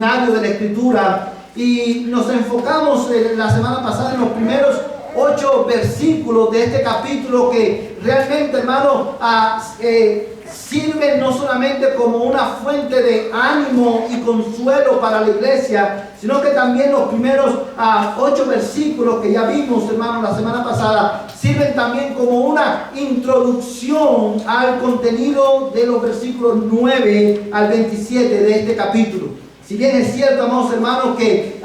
de la Escritura, y nos enfocamos la semana pasada en los primeros 8 versículos de este capítulo que realmente, hermano, sirven no solamente como una fuente de ánimo y consuelo para la iglesia, sino que también los primeros 8 versículos que ya vimos, hermano, la semana pasada, sirven también como una introducción al contenido de los versículos 9 al 27 de este capítulo. Si bien es cierto, amados hermanos, que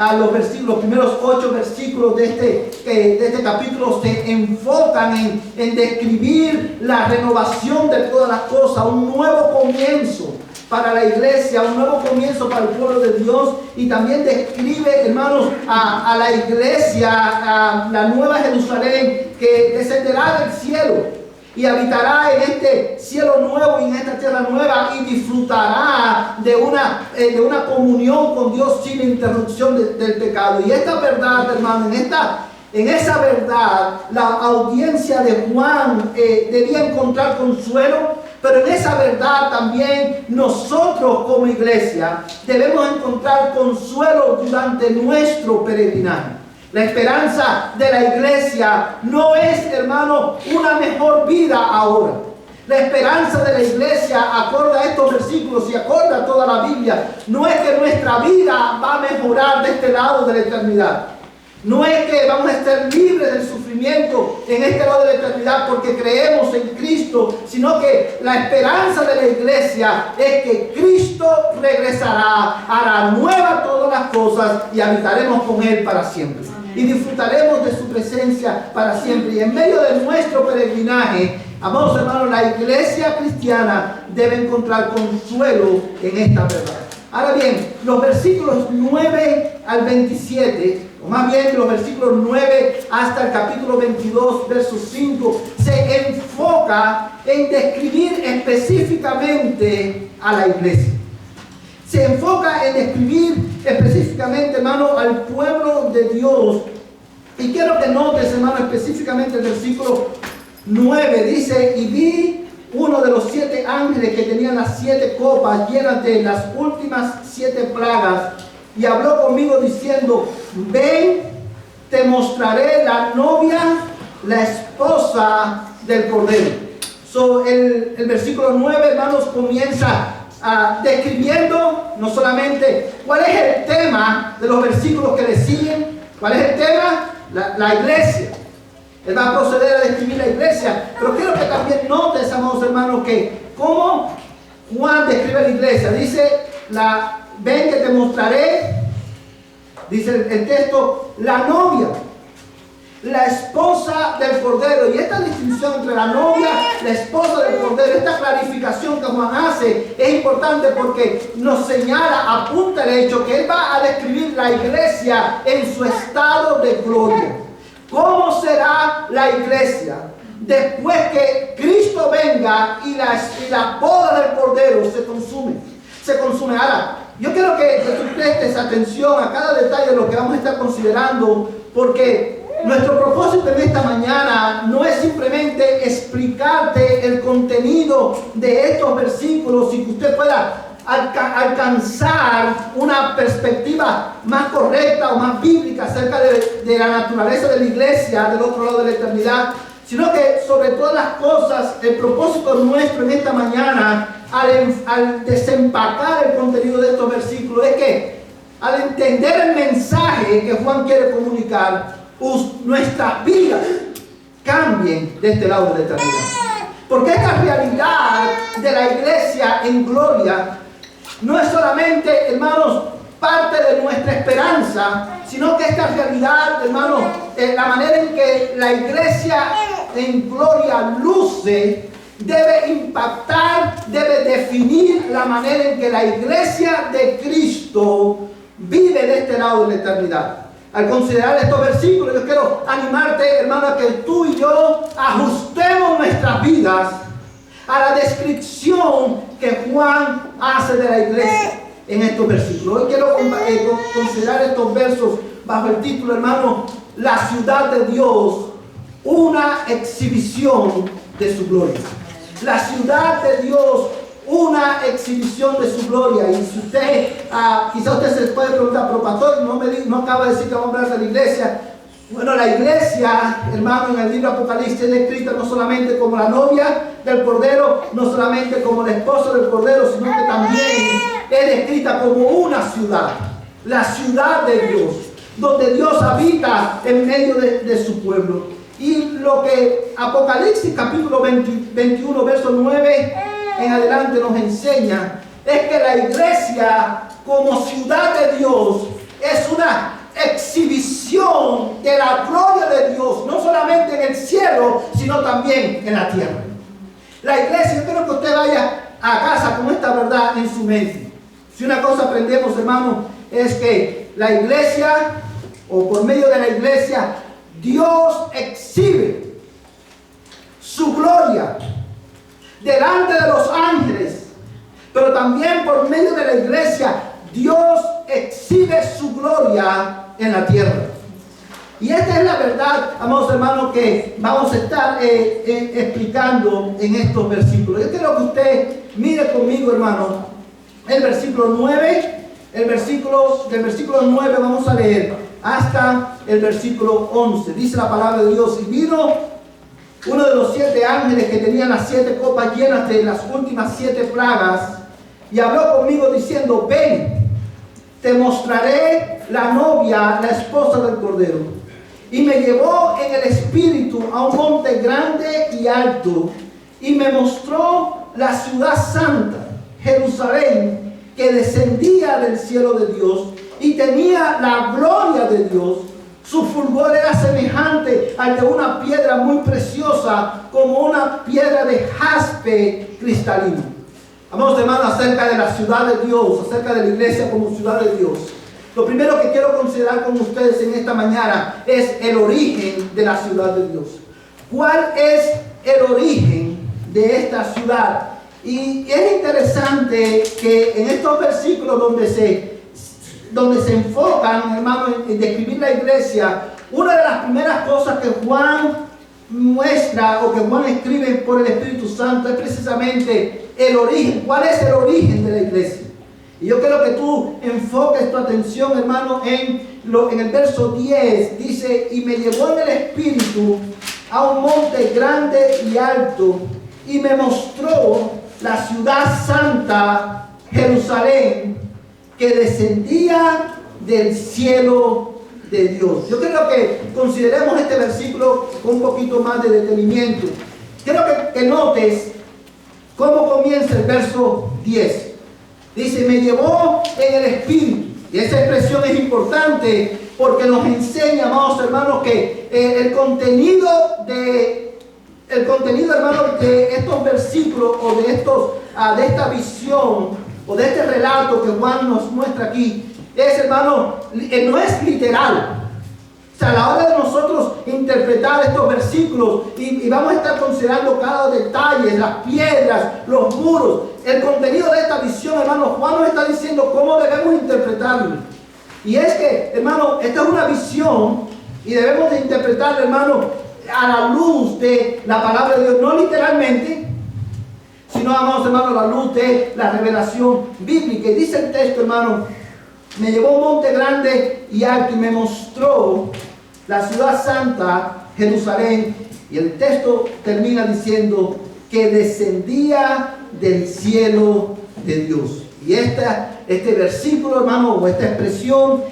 los primeros 8 versículos de este capítulo se enfocan en describir la renovación de todas las cosas, un nuevo comienzo para la iglesia, un nuevo comienzo para el pueblo de Dios, y también describe, hermanos, a la iglesia, a la nueva Jerusalén que descenderá del cielo y habitará en este cielo nuevo y en esta tierra nueva, y disfrutará de una comunión con Dios sin interrupción del pecado. Y esta verdad, hermano, en esa verdad, la audiencia de Juan debía encontrar consuelo, pero en esa verdad también nosotros como iglesia debemos encontrar consuelo durante nuestro peregrinaje. La esperanza de la iglesia no es, hermano, una mejor vida ahora. La esperanza de la iglesia, acorde a estos versículos y acorde a toda la Biblia, no es que nuestra vida va a mejorar de este lado de la eternidad. No es que vamos a estar libres del sufrimiento en este lado de la eternidad porque creemos en Cristo, sino que la esperanza de la iglesia es que Cristo regresará, hará nuevas todas las cosas y habitaremos con Él para siempre. Y disfrutaremos de su presencia para siempre. Y en medio de nuestro peregrinaje, amados hermanos, la iglesia cristiana debe encontrar consuelo en esta verdad. Ahora bien, los versículos 9 al 27, o más bien los versículos 9 hasta el capítulo 22, verso 5, se enfoca en describir específicamente a la iglesia. Se enfoca en describir específicamente, hermano, al pueblo de Dios. Y quiero que notes, hermano, específicamente el versículo 9. Dice: y vi uno de los 7 ángeles que tenían las 7 copas llenas de las últimas 7 plagas, y habló conmigo diciendo: ven, te mostraré la novia, la esposa del Cordero. El versículo 9, hermanos, comienza describiendo no solamente cuál es el tema de los versículos que le siguen. ¿Cuál es el tema? La iglesia. Él va a proceder a describir la iglesia, pero quiero que también notes, amados hermanos, que cómo Juan describe la iglesia. Dice, ven que te mostraré, dice el texto, la novia, la esposa del Cordero. Y esta distinción entre la novia, la esposa del Cordero, esta clarificación que Juan hace es importante porque nos señala, apunta el hecho que él va a describir la iglesia en su estado de gloria. ¿Cómo será la iglesia después que Cristo venga y la boda del Cordero se consume? Ahora, yo quiero que tú prestes atención a cada detalle de lo que vamos a estar considerando, porque nuestro propósito en esta mañana no es simplemente explicarte el contenido de estos versículos y que usted pueda alcanzar una perspectiva más correcta o más bíblica acerca de la naturaleza de la iglesia del otro lado de la eternidad, sino que sobre todas las cosas el propósito nuestro en esta mañana al desempacar el contenido de estos versículos es que al entender el mensaje que Juan quiere comunicar, nuestras vidas cambien de este lado de la eternidad. Porque esta realidad de la iglesia en gloria no es solamente, hermanos, parte de nuestra esperanza, sino que esta realidad, hermanos, la manera en que la iglesia en gloria luce, debe impactar, debe definir la manera en que la iglesia de Cristo vive de este lado de la eternidad. Al considerar estos versículos, yo quiero animarte, hermano, a que tú y yo ajustemos nuestras vidas a la descripción que Juan hace de la iglesia en estos versículos. Hoy quiero considerar estos versos bajo el título, hermano, la ciudad de Dios, una exhibición de su gloria. La ciudad de Dios, una exhibición de su gloria. Y si usted, quizá usted se puede preguntar, pero pastor, no acaba de decir que vamos a hablar de la iglesia. Bueno, la iglesia, hermano, en el libro Apocalipsis es descrita no solamente como la novia del Cordero, no solamente como el esposo del Cordero, sino que también es descrita como una ciudad, la ciudad de Dios, donde Dios habita en medio de su pueblo. Y lo que Apocalipsis capítulo 21, verso 9 en adelante nos enseña es que la iglesia como ciudad de Dios es una exhibición de la gloria de Dios, no solamente en el cielo, sino también en la tierra. La iglesia, yo quiero que usted vaya a casa con esta verdad en su mente. Si una cosa aprendemos, hermano, es que la iglesia, o por medio de la iglesia, Dios exhibe su gloria delante de los ángeles, pero también por medio de la iglesia, Dios exhibe su gloria en la tierra. Y esta es la verdad, amados hermanos, que vamos a estar explicando en estos versículos. Yo quiero que usted mire conmigo, hermano, el versículo 9, del versículo 9 vamos a leer hasta el versículo 11. Dice la palabra de Dios: y vino uno de los 7 ángeles que tenían las 7 copas llenas de las últimas 7 plagas, y habló conmigo diciendo: ven, te mostraré la novia, la esposa del Cordero. Y me llevó en el espíritu a un monte grande y alto, y me mostró la ciudad santa, Jerusalén, que descendía del cielo de Dios, y tenía la gloria de Dios. Su fulgor era semejante al de una piedra muy preciosa, como una piedra de jaspe cristalino. Amados hermanos, acerca de la ciudad de Dios, acerca de la iglesia como ciudad de Dios, lo primero que quiero considerar con ustedes en esta mañana es el origen de la ciudad de Dios. ¿Cuál es el origen de esta ciudad? Y es interesante que en estos versículos donde se enfocan, hermano, en describir la iglesia, una de las primeras cosas que Juan muestra o que Juan escribe por el Espíritu Santo es precisamente el origen. ¿Cuál es el origen de la iglesia? Y yo quiero que tú enfoques tu atención, hermano, en el verso 10. Dice: y me llevó en el Espíritu a un monte grande y alto, y me mostró la ciudad santa, Jerusalén, que descendía del cielo de Dios. Yo quiero que consideremos este versículo con un poquito más de detenimiento. Quiero que notes cómo comienza el verso 10. Dice: me llevó en el Espíritu. Y esa expresión es importante porque nos enseña, amados hermanos, que el contenido, hermanos, de estos versículos o de esta visión o de este relato que Juan nos muestra aquí, es, hermano, no es literal. O sea, a la hora de nosotros interpretar estos versículos, y vamos a estar considerando cada detalle, las piedras, los muros, el contenido de esta visión, hermano, Juan nos está diciendo cómo debemos interpretarlo. Y es que, hermano, esta es una visión y debemos de interpretarla, hermano, a la luz de la palabra de Dios, no literalmente, sino, amados hermanos, a la luz de la revelación bíblica. Y dice el texto, hermano: me llevó a un monte grande y alto, y me mostró la ciudad santa, Jerusalén. Y el texto termina diciendo que descendía del cielo de Dios. Y este versículo, hermano, o esta expresión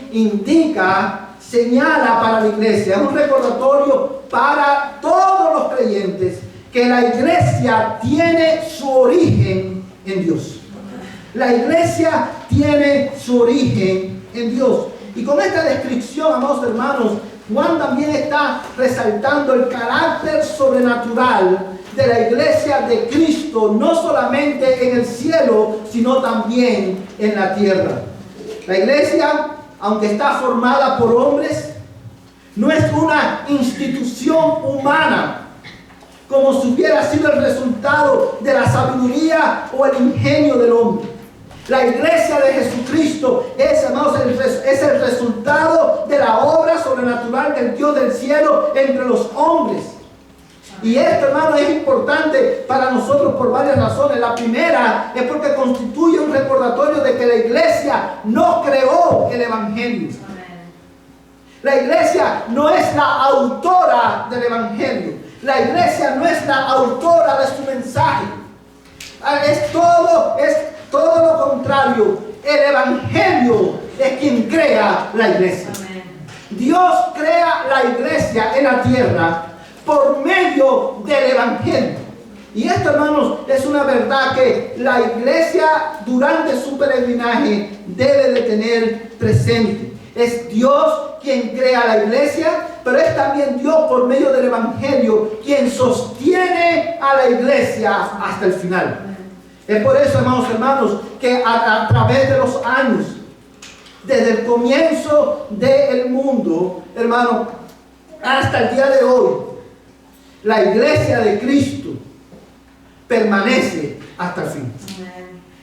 señala para la iglesia, es un recordatorio para todos los creyentes que la iglesia tiene su origen en Dios. La iglesia tiene su origen en Dios. Y con esta descripción, amados hermanos, Juan también está resaltando el carácter sobrenatural de la iglesia de Cristo, no solamente en el cielo, sino también en la tierra. La iglesia, aunque está formada por hombres, no es una institución humana, como si hubiera sido el resultado de la sabiduría o el ingenio del hombre. La iglesia de Jesucristo es, hermanos, es el resultado de la obra sobrenatural del Dios del cielo entre los hombres. Y esto, hermano, es importante para nosotros por varias razones. La primera es porque constituye un recordatorio de que la iglesia no creó el evangelio. La iglesia no es la autora del evangelio. La iglesia no es la autora de su mensaje. Es todo lo contrario. El evangelio es quien crea la iglesia. Dios crea la iglesia en la tierra por medio del evangelio. Y esto, hermanos, es una verdad que la iglesia durante su peregrinaje debe de tener presente. Es Dios quien crea la iglesia, pero es también Dios por medio del evangelio quien sostiene a la iglesia hasta el final. Es por eso, hermanos, que a través de los años, desde el comienzo del mundo, hermano, hasta el día de hoy, la iglesia de Cristo permanece hasta el fin.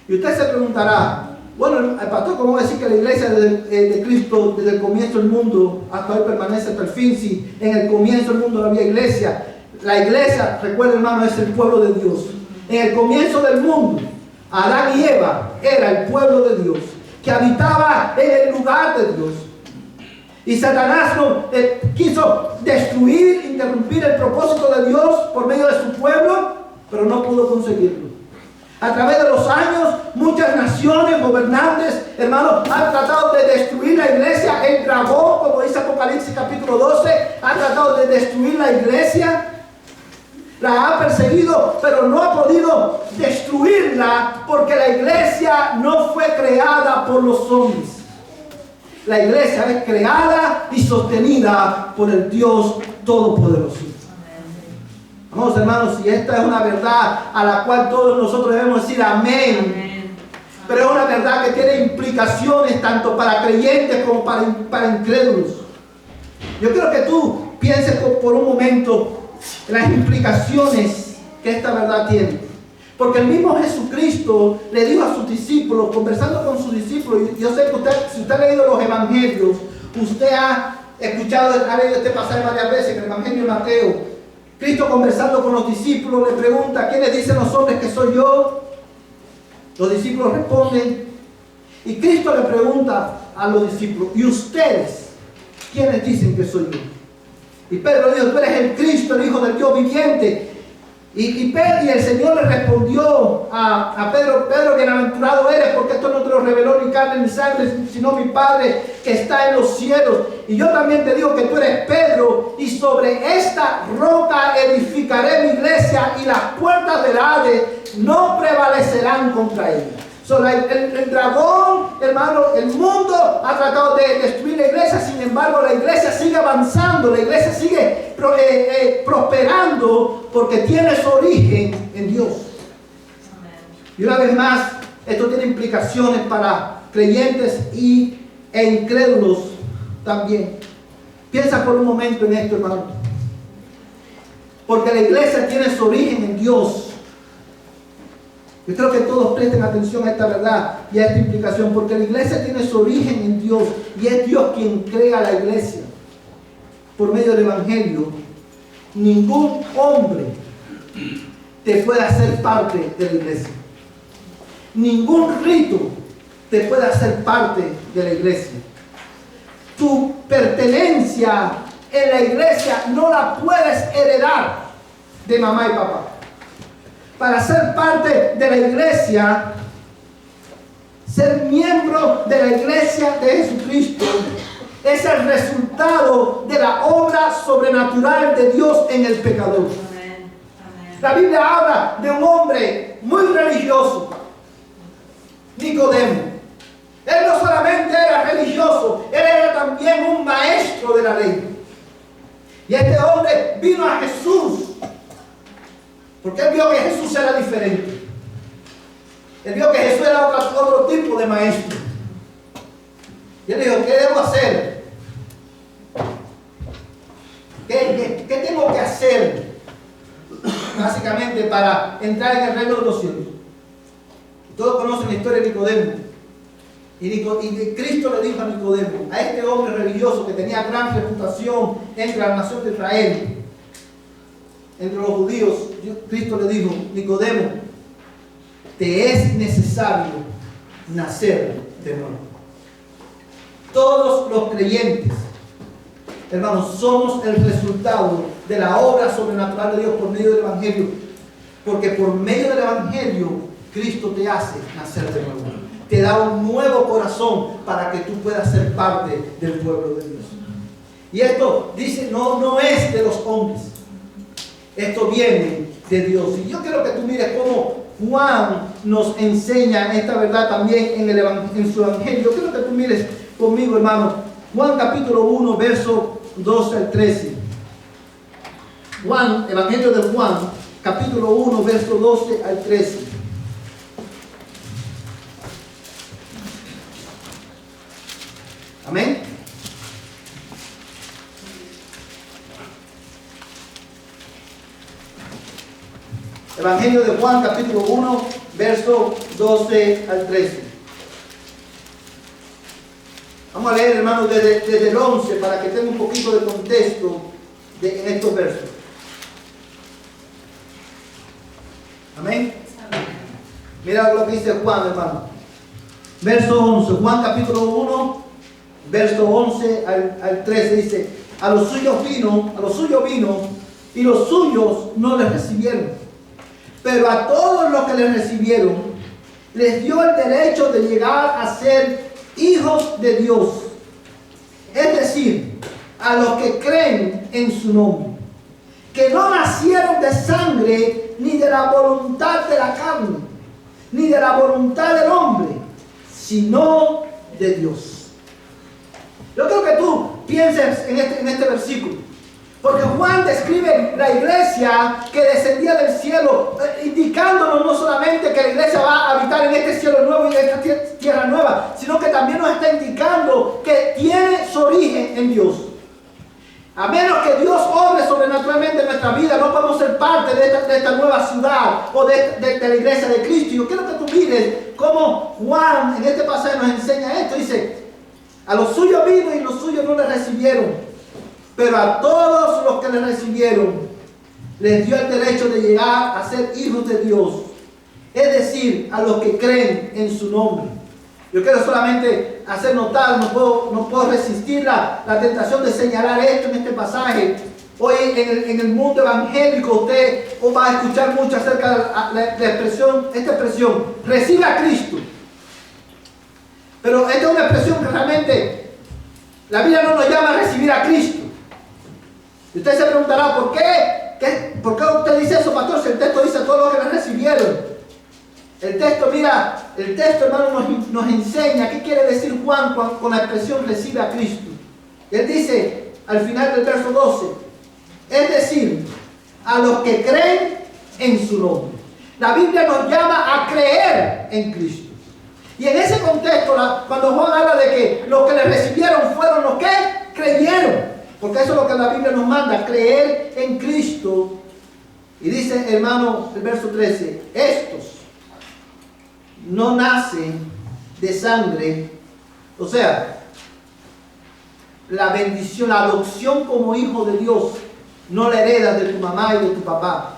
Y usted se preguntará, bueno, el pastor, ¿cómo va a decir que la iglesia de Cristo desde el comienzo del mundo hasta hoy permanece hasta el fin? Si en el comienzo del mundo no había iglesia. La iglesia, recuerden, hermano, es el pueblo de Dios. En el comienzo del mundo, Adán y Eva era el pueblo de Dios, que habitaba en el lugar de Dios. Y Satanás quiso destruir, interrumpir el propósito de Dios por medio de su pueblo, pero no pudo conseguirlo. A través de los años, muchas naciones, gobernantes, hermanos, han tratado de destruir la iglesia. El dragón, como dice Apocalipsis capítulo 12, ha tratado de destruir la iglesia. La ha perseguido, pero no ha podido destruirla porque la iglesia no fue creada por los hombres. La iglesia es creada y sostenida por el Dios Todopoderoso. Vamos, hermanos, y esta es una verdad a la cual todos nosotros debemos decir amén. Pero es una verdad que tiene implicaciones tanto para creyentes como para incrédulos. Yo quiero que tú pienses por un momento las implicaciones que esta verdad tiene. Porque el mismo Jesucristo le dijo a sus discípulos, conversando con sus discípulos, y yo sé que si usted ha leído los evangelios, usted ha leído este pasaje varias veces en el evangelio de Mateo. Cristo, conversando con los discípulos, le pregunta: ¿quiénes dicen los hombres que soy yo? Los discípulos responden, y Cristo le pregunta a los discípulos: ¿y ustedes quiénes dicen que soy yo? Y Pedro dijo: tú eres el Cristo, el Hijo del Dios viviente. Y el Señor le respondió a Pedro: Pedro, bienaventurado eres, porque esto no te lo reveló ni carne ni sangre, sino mi Padre que está en los cielos. Y yo también te digo que tú eres Pedro, y sobre esta roca edificaré mi iglesia, y las puertas del Hades no prevalecerán contra ella. El dragón, hermano, el mundo ha tratado de destruir la iglesia. Sin embargo, la iglesia sigue avanzando, la iglesia sigue prosperando, porque tiene su origen en Dios. Y una vez más, esto tiene implicaciones para creyentes e incrédulos también. Piensa por un momento en esto, hermano. Porque la iglesia tiene su origen en Dios. Yo creo que todos presten atención a esta verdad y a esta implicación, porque la iglesia tiene su origen en Dios, y es Dios quien crea la iglesia por medio del evangelio. Ningún hombre te puede hacer parte de la iglesia. Ningún rito te puede hacer parte de la iglesia. Tu pertenencia en la iglesia no la puedes heredar de mamá y papá. Para ser parte de la iglesia, ser miembro de la iglesia de Jesucristo, es el resultado de la obra sobrenatural de Dios en el pecador. Amén. Amén. La Biblia habla de un hombre muy religioso, Nicodemo. Él no solamente era religioso, él era también un maestro de la ley. Y este hombre vino a Jesús porque él vio que Jesús era diferente. Él vio que Jesús era otro tipo de maestro. Y él dijo: ¿qué debo hacer? ¿Qué tengo que hacer? Básicamente para entrar en el reino de los cielos. Todos conocen la historia de Nicodemo. Y Cristo le dijo a Nicodemo, a este hombre religioso que tenía gran reputación entre la nación de Israel: entre los judíos, Cristo le dijo: Nicodemo, te es necesario nacer de nuevo. Todos los creyentes, hermanos, somos el resultado de la obra sobrenatural de Dios por medio del Evangelio. Porque por medio del Evangelio, Cristo te hace nacer de nuevo. Te da un nuevo corazón para que tú puedas ser parte del pueblo de Dios. Y esto, dice, no es de los hombres. Esto viene de Dios. Y yo quiero que tú mires cómo Juan nos enseña esta verdad también en su Evangelio. Yo quiero que tú mires conmigo, hermano. Juan capítulo 1, verso 12 al 13. Juan, Evangelio de Juan, capítulo 1, verso 12 al 13. Amén. Evangelio de Juan, capítulo 1, verso 12 al 13. Vamos a leer, hermanos, desde el 11 para que tenga un poquito de contexto en estos versos. Amén. Mira lo que dice Juan, hermano. Verso 11, Juan capítulo 1, verso 11 al 13 dice: a los suyos vino y los suyos no les recibieron. Pero a todos los que les recibieron, les dio el derecho de llegar a ser hijos de Dios. Es decir, a los que creen en su nombre. Que no nacieron de sangre, ni de la voluntad de la carne, ni de la voluntad del hombre, sino de Dios. Yo creo que tú pienses en este versículo. Porque Juan describe la iglesia que descendía del cielo, indicándonos no solamente que la iglesia va a habitar en este cielo nuevo y en esta tierra nueva, sino que también nos está indicando que tiene su origen en Dios. A menos que Dios obre sobrenaturalmente en nuestra vida, no podemos ser parte de esta nueva ciudad o de la iglesia de Cristo. Y yo quiero que tú mires cómo Juan en este pasaje nos enseña esto. Dice: a los suyos vino y los suyos no le recibieron. Pero a todos los que le recibieron, les dio el derecho de llegar a ser hijos de Dios. Es decir, a los que creen en su nombre. Yo quiero solamente hacer notar, no puedo resistir la tentación de señalar esto en este pasaje. Hoy en el mundo evangélico usted va a escuchar mucho acerca de esta expresión, recibe a Cristo. Pero esta es una expresión que realmente la Biblia no nos llama a recibir a Cristo. Y usted se preguntará, ¿por qué usted dice eso, pastor? Si el texto dice todo lo que le recibieron. El texto, hermano, nos enseña qué quiere decir Juan con la expresión recibe a Cristo. Él dice al final del verso 12, es decir, a los que creen en su nombre. La Biblia nos llama a creer en Cristo. Y en ese contexto, cuando Juan habla de que los que le recibieron fueron los que creyeron. Porque eso es lo que la Biblia nos manda, creer en Cristo. Y dice, hermano, el verso 13, estos no nacen de sangre. O sea, la bendición, la adopción como hijo de Dios, no la heredas de tu mamá y de tu papá,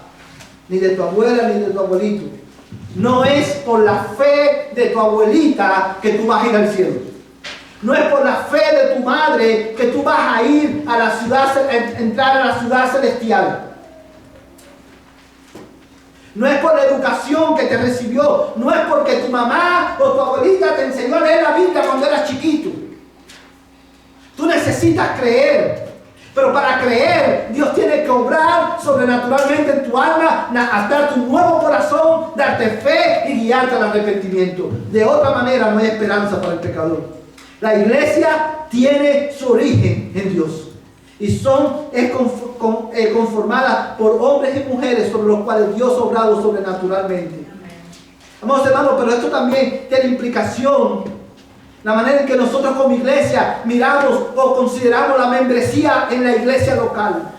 ni de tu abuela ni de tu abuelito. No es por la fe de tu abuelita que tú vas a ir al cielo. No es por la fe de tu madre que tú vas a ir a la ciudad, entrar a la ciudad celestial. No es por la educación que te recibió. No es porque tu mamá o tu abuelita te enseñó a leer la Biblia cuando eras chiquito. Tú necesitas creer. Pero para creer, Dios tiene que obrar sobrenaturalmente en tu alma, darte un nuevo corazón, darte fe y guiarte al arrepentimiento. De otra manera no hay esperanza para el pecador. La iglesia tiene su origen en Dios y es conformada por hombres y mujeres sobre los cuales Dios ha obrado sobrenaturalmente. Amados hermanos, pero esto también tiene implicación. La manera en que nosotros como iglesia miramos o consideramos la membresía en la iglesia local.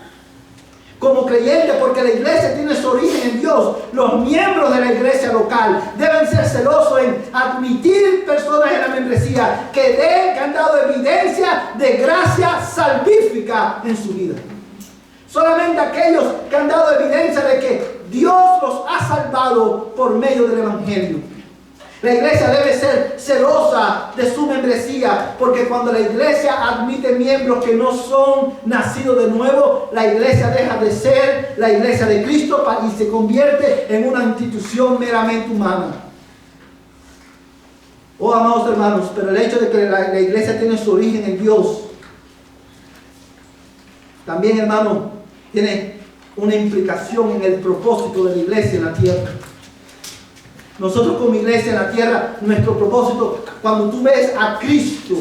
Como creyentes, porque la iglesia tiene su origen en Dios, los miembros de la iglesia local deben ser celosos en admitir personas en la membresía que han dado evidencia de gracia salvífica en su vida. Solamente aquellos que han dado evidencia de que Dios los ha salvado por medio del Evangelio. La iglesia debe ser celosa de su membresía, porque cuando la iglesia admite miembros que no son nacidos de nuevo, la iglesia deja de ser la iglesia de Cristo y se convierte en una institución meramente humana. Oh, amados hermanos, pero el hecho de que la iglesia tiene su origen en Dios, también, hermano, tiene una implicación en el propósito de la iglesia en la tierra. Nosotros como iglesia en la tierra, nuestro propósito, cuando tú ves a Cristo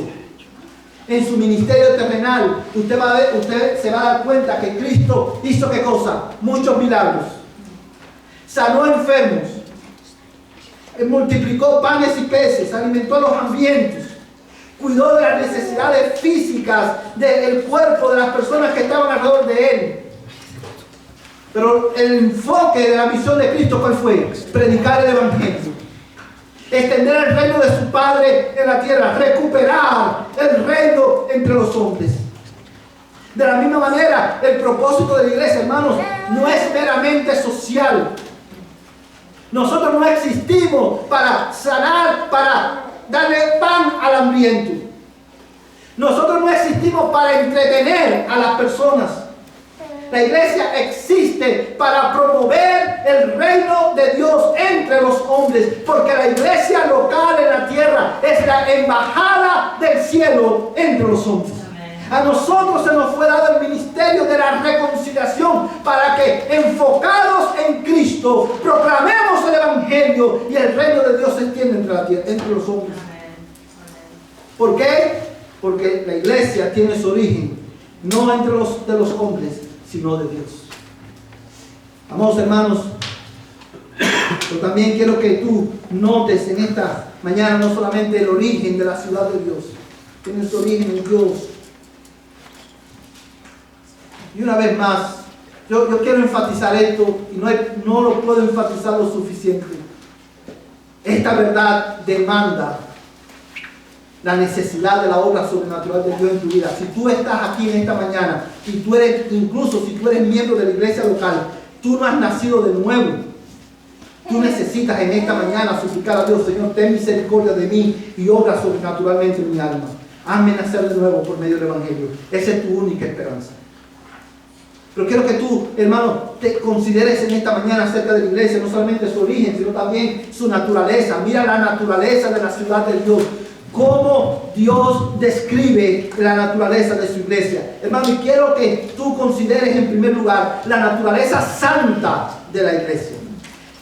en su ministerio terrenal, usted se va a dar cuenta que Cristo hizo ¿qué cosa? Muchos milagros. Sanó enfermos, multiplicó panes y peces, alimentó a los hambrientos, cuidó de las necesidades físicas del cuerpo de las personas que estaban alrededor de él. Pero el enfoque de la misión de Cristo, ¿cuál fue? Predicar el Evangelio, extender el reino de su Padre en la tierra, recuperar el reino entre los hombres. De la misma manera, el propósito de la iglesia, hermanos, no es meramente social. Nosotros no existimos para sanar, para darle pan al hambriento. Nosotros no existimos para entretener a las personas. La iglesia existe para promover el reino de Dios entre los hombres, porque la iglesia local en la tierra es la embajada del cielo entre los hombres. A nosotros se nos fue dado el ministerio de la reconciliación para que, enfocados en Cristo, proclamemos el Evangelio y el reino de Dios se extiende entre los hombres. ¿Por qué? Porque la iglesia tiene su origen no entre los hombres, sino de Dios. Amados hermanos, yo también quiero que tú notes en esta mañana no solamente el origen de la ciudad de Dios, tiene su origen en Dios. Y una vez más, yo quiero enfatizar esto y no lo puedo enfatizar lo suficiente. Esta verdad demanda la necesidad de la obra sobrenatural de Dios en tu vida. Si tú estás aquí en esta mañana y tú eres, incluso si tú eres miembro de la iglesia local, tú no has nacido de nuevo. Tú necesitas en esta mañana suplicar a Dios: Señor, ten misericordia de mí y obra sobrenaturalmente en mi alma. Hazme nacer de nuevo por medio del Evangelio. Esa es tu única esperanza. Pero quiero que tú, hermano, te consideres en esta mañana acerca de la iglesia, no solamente su origen, sino también su naturaleza. Mira la naturaleza de la ciudad de Dios. Cómo Dios describe la naturaleza de su iglesia. Hermano, y quiero que tú consideres en primer lugar la naturaleza santa de la iglesia.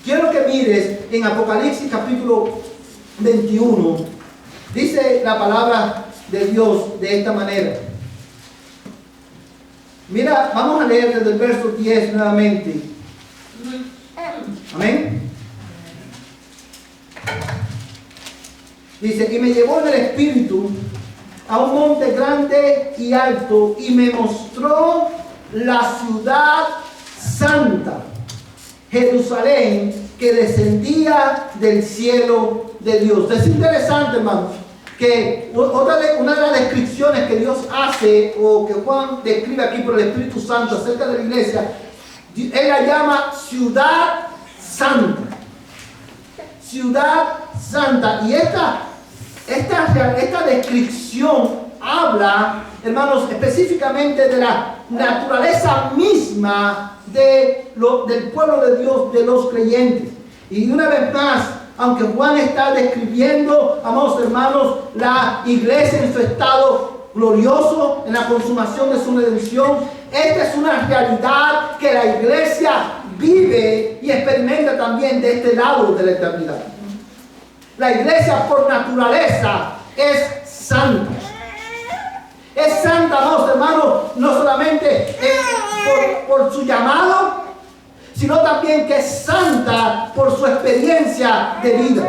Quiero que mires en Apocalipsis capítulo 21. Dice la palabra de Dios de esta manera. Mira, vamos a leer desde el verso 10 nuevamente. Amén. Dice: y me llevó en el espíritu a un monte grande y alto, y me mostró la ciudad santa, Jerusalén, que descendía del cielo de Dios. Es interesante, hermanos, que una de las descripciones que Dios hace, o que Juan describe aquí por el Espíritu Santo acerca de la iglesia, él la llama ciudad santa. Ciudad santa. Y esta descripción habla, hermanos, específicamente de la naturaleza misma del pueblo de Dios, de los creyentes. Y una vez más, aunque Juan está describiendo, amados hermanos, la iglesia en su estado glorioso, en la consumación de su redención, esta es una realidad que la iglesia vive y experimenta también de este lado de la eternidad. La iglesia por naturaleza es santa. Es santa, amados hermanos, no solamente por su llamado, sino también que es santa por su experiencia de vida.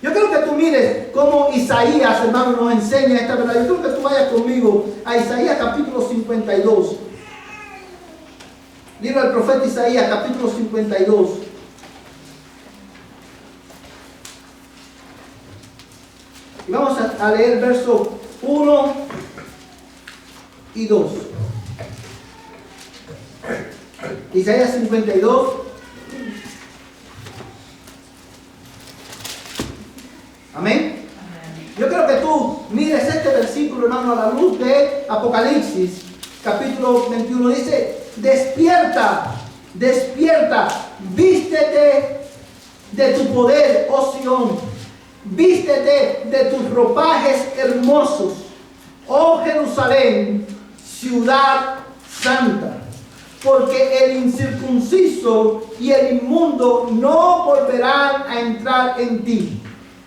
Yo quiero que tú mires cómo Isaías, hermano, nos enseña esta verdad. Yo quiero que tú vayas conmigo a Isaías capítulo 52. Libro del profeta Isaías capítulo 52. Y vamos a leer versos 1 y 2. Isaías 52. Amén. Yo quiero que tú mires este versículo, hermano, a la luz de Apocalipsis, capítulo 21. Dice: despierta, despierta, vístete de tu poder, oh Sión, vístete de tus ropajes hermosos, oh Jerusalén, ciudad santa, porque el incircunciso y el inmundo no volverán a entrar en ti.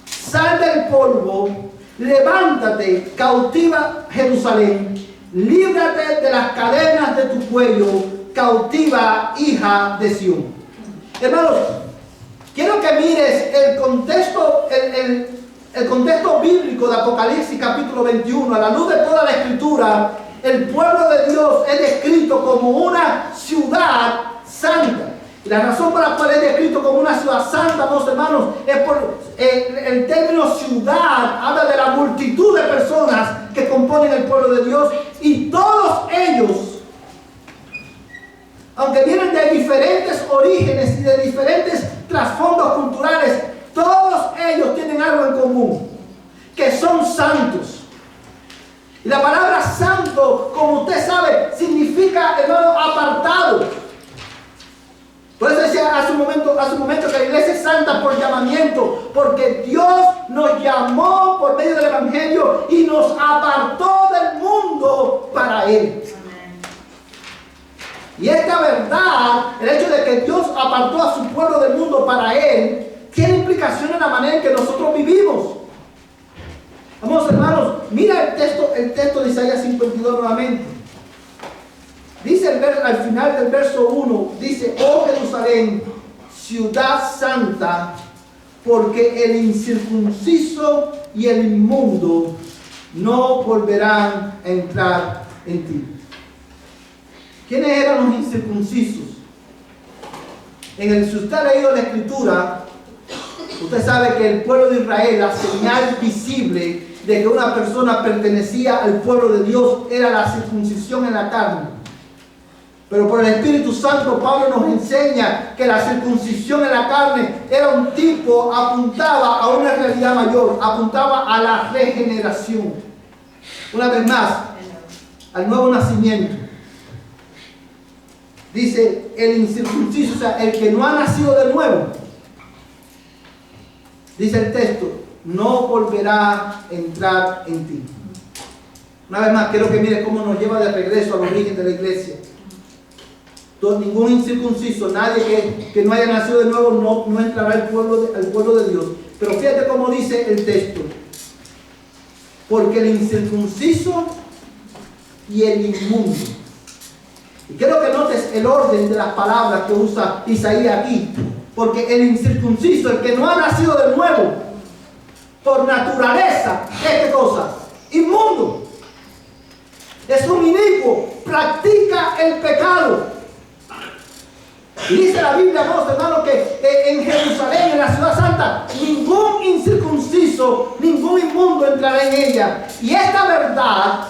Sal del polvo, levántate, cautiva Jerusalén, líbrate de las cadenas de tu cuello, cautiva hija de Sión. Hermanos, quiero que mires el contexto, el contexto bíblico de Apocalipsis capítulo 21. A la luz de toda la escritura, el pueblo de Dios es descrito como una ciudad santa. Y la razón por la cual es descrito como una ciudad santa, amados hermanos, es por el término ciudad habla de la multitud de personas que componen el pueblo de Dios, y todos ellos, aunque vienen de diferentes orígenes y de diferentes trasfondos culturales, todos ellos tienen algo en común, que son santos. Y la palabra santo, como usted sabe, significa, hermano, apartado. Por eso decía hace un momento que la iglesia es santa por llamamiento, porque Dios nos llamó por medio del Evangelio y nos apartó del mundo para Él. Y esta verdad, el hecho de que Dios apartó a su pueblo del mundo para Él, tiene implicaciones en la manera en que nosotros vivimos. Vamos, hermanos, mira el texto de Isaías 52 nuevamente. Dice al final del verso 1, dice: oh Jerusalén, ciudad santa, porque el incircunciso y el inmundo no volverán a entrar en ti. ¿Quiénes eran los incircuncisos? Si usted ha leído la escritura, usted sabe que el pueblo de Israel, la señal visible de que una persona pertenecía al pueblo de Dios, era la circuncisión en la carne. Pero por el Espíritu Santo, Pablo nos enseña que la circuncisión en la carne era un tipo, apuntaba a una realidad mayor, apuntaba a la regeneración. Una vez más, al nuevo nacimiento. Dice el incircunciso, o sea, el que no ha nacido de nuevo. Dice el texto: no volverá a entrar en ti. Una vez más, quiero que mire cómo nos lleva de regreso al origen de la iglesia. Ningún incircunciso, nadie que no haya nacido de nuevo, no entrará al pueblo de Dios. Pero fíjate cómo dice el texto: porque el incircunciso y el inmundo. Y quiero que notes el orden de las palabras que usa Isaías aquí. Porque el incircunciso, el que no ha nacido de nuevo, por naturaleza, ¿qué cosa? Inmundo. Es un inicuo, practica el pecado. Y dice la Biblia, amados hermanos, que en Jerusalén, en la ciudad santa, ningún incircunciso, ningún inmundo entrará en ella. Y esta verdad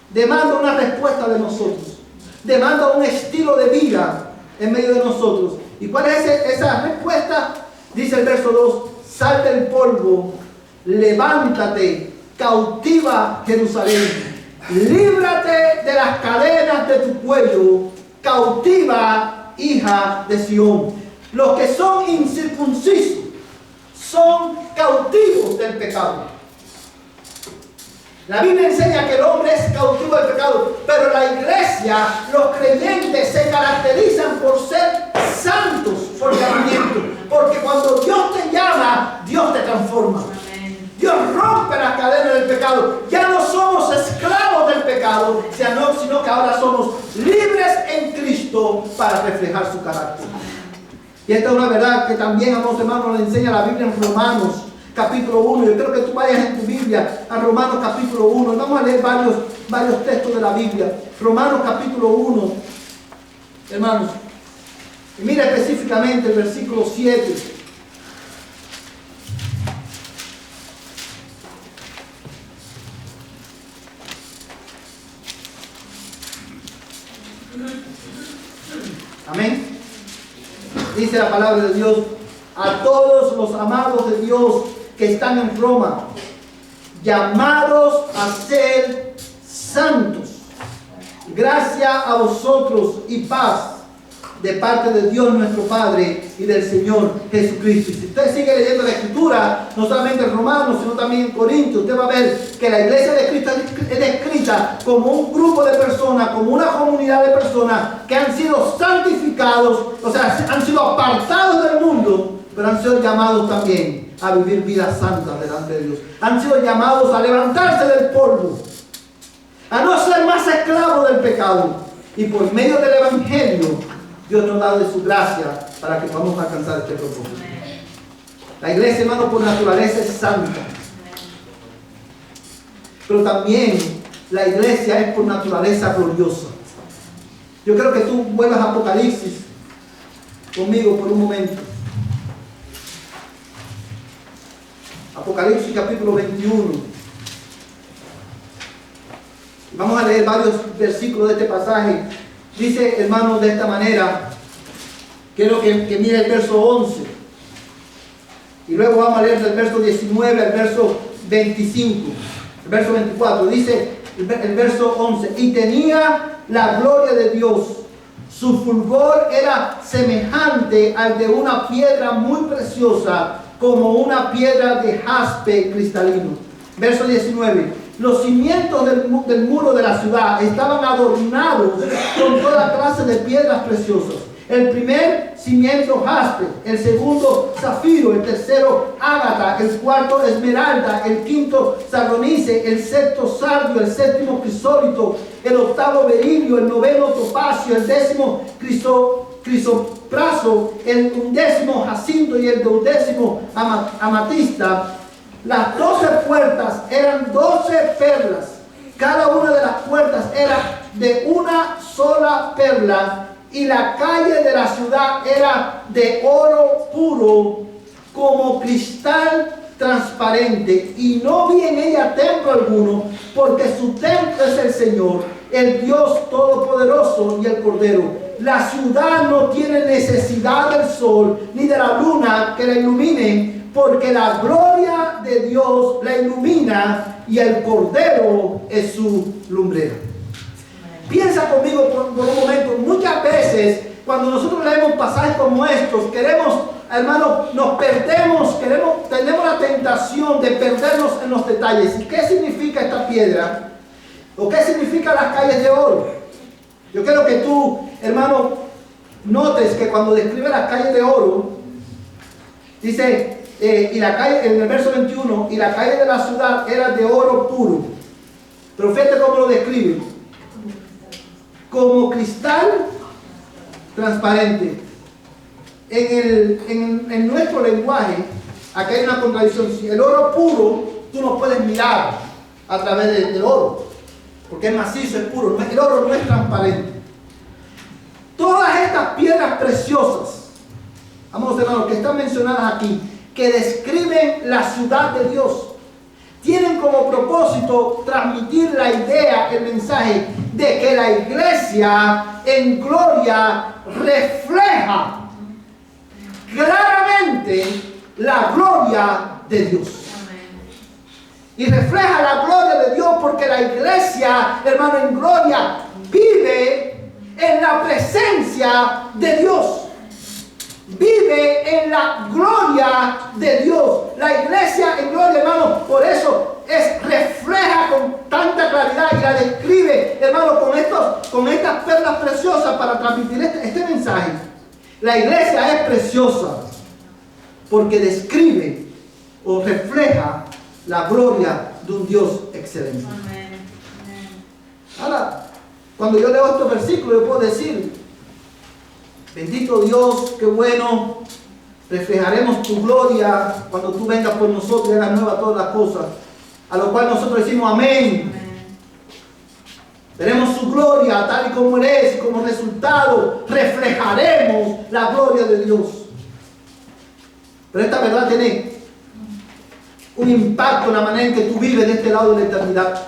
demanda una respuesta de nosotros, demanda un estilo de vida en medio de nosotros. ¿Y cuál es esa respuesta? Dice el verso 2: sal del polvo, levántate, cautiva Jerusalén, líbrate de las cadenas de tu cuello, cautiva hija de Sión. Los que son incircuncisos son cautivos del pecado. La Biblia enseña que el hombre es cautivo del pecado, pero la iglesia, los creyentes, se caracterizan por ser santos por llamamiento, porque cuando Dios te llama, Dios te transforma. Dios rompe las cadenas del pecado. Ya no somos esclavos del pecado, sino que ahora somos libres en Cristo para reflejar su carácter. Y esta es una verdad que también, amados hermanos, nos enseña la Biblia en Romanos capítulo 1. Yo quiero que tú vayas en tu Biblia a Romanos capítulo 1. Y vamos a leer varios textos de la Biblia. Romanos capítulo 1, hermanos. Y mira específicamente el versículo 7. Amén. Dice la palabra de Dios: a todos los amados de Dios que están en Roma, llamados a ser santos, gracia a vosotros y paz de parte de Dios nuestro Padre y del Señor Jesucristo. Y si usted sigue leyendo la Escritura, no solamente en Romanos, sino también en Corintios, usted va a ver que la iglesia de Cristo es descrita como un grupo de personas, como una comunidad de personas que han sido santificados, o sea, han sido apartados del mundo, pero han sido llamados también a vivir vidas santas delante de Dios. Han sido llamados a levantarse del polvo, a no ser más esclavos del pecado. Y por medio del Evangelio, Dios nos da de su gracia para que podamos alcanzar este propósito. La iglesia, hermano, por naturaleza es santa. Pero también la iglesia es por naturaleza gloriosa. Yo creo que tú vuelvas a Apocalipsis conmigo por un momento. Apocalipsis capítulo 21. Vamos a leer varios versículos de este pasaje. Dice, hermanos, de esta manera. Quiero que mire el verso 11. Y luego vamos a leer del verso 19 al verso 25. El verso 24. Dice el verso 11. Y tenía la gloria de Dios. Su fulgor era semejante al de una piedra muy preciosa, como una piedra de jaspe cristalino. Verso 19. Los cimientos del muro de la ciudad estaban adornados con toda clase de piedras preciosas. El primer cimiento jaspe, el segundo zafiro, el tercero ágata, el cuarto esmeralda, el quinto sardonice, el sexto sardio, el séptimo crisólito, el octavo berilio, el noveno topacio, el décimo crisopraso, el undécimo jacinto y el duodécimo amatista. Las 12 puertas eran 12 perlas. Cada una de las puertas era de una sola perla. Y la calle de la ciudad era de oro puro, como cristal transparente. Y no vi en ella templo alguno, porque su templo es el Señor, el Dios Todopoderoso y el Cordero. La ciudad no tiene necesidad del sol ni de la luna que la iluminen, porque la gloria de Dios la ilumina y el Cordero es su lumbrera. Piensa conmigo por un momento. Muchas veces cuando nosotros leemos pasajes como estos, queremos, hermanos, nos perdemos, tenemos la tentación de perdernos en los detalles. ¿Y qué significa esta piedra? ¿O qué significan las calles de oro? Yo quiero que tú, hermano, notes que cuando describe las calles de oro, dice, y la calle, en el verso 21, y la calle de la ciudad era de oro puro. Pero fíjate cómo lo describe: como cristal transparente. En nuestro lenguaje, aquí hay una contradicción. Si el oro puro, tú no puedes mirar a través del oro, porque es macizo, es puro. El oro no es transparente. Todas estas piedras preciosas, vamos, hermanos, que están mencionadas aquí, que describen la ciudad de Dios, tienen como propósito transmitir la idea, el mensaje de que la iglesia en gloria refleja claramente la gloria de Dios. Y refleja la gloria de Dios porque la iglesia, hermano, en gloria vive en la presencia de Dios. Vive en la gloria de Dios. La iglesia en gloria, hermano, por eso refleja con tanta claridad y la describe, hermano, con estas perlas preciosas para transmitir este mensaje. La iglesia es preciosa porque describe o refleja la gloria de un Dios excelente. Amén. Ahora, cuando yo leo estos versículos, yo puedo decir: bendito Dios, qué bueno, reflejaremos tu gloria cuando tú vengas por nosotros y hagas nuevas todas las cosas. A lo cual nosotros decimos amén. Veremos su gloria tal y como Él es, y como resultado reflejaremos la gloria de Dios. Pero esta verdad tiene un impacto en la manera en que tú vives de este lado de la eternidad.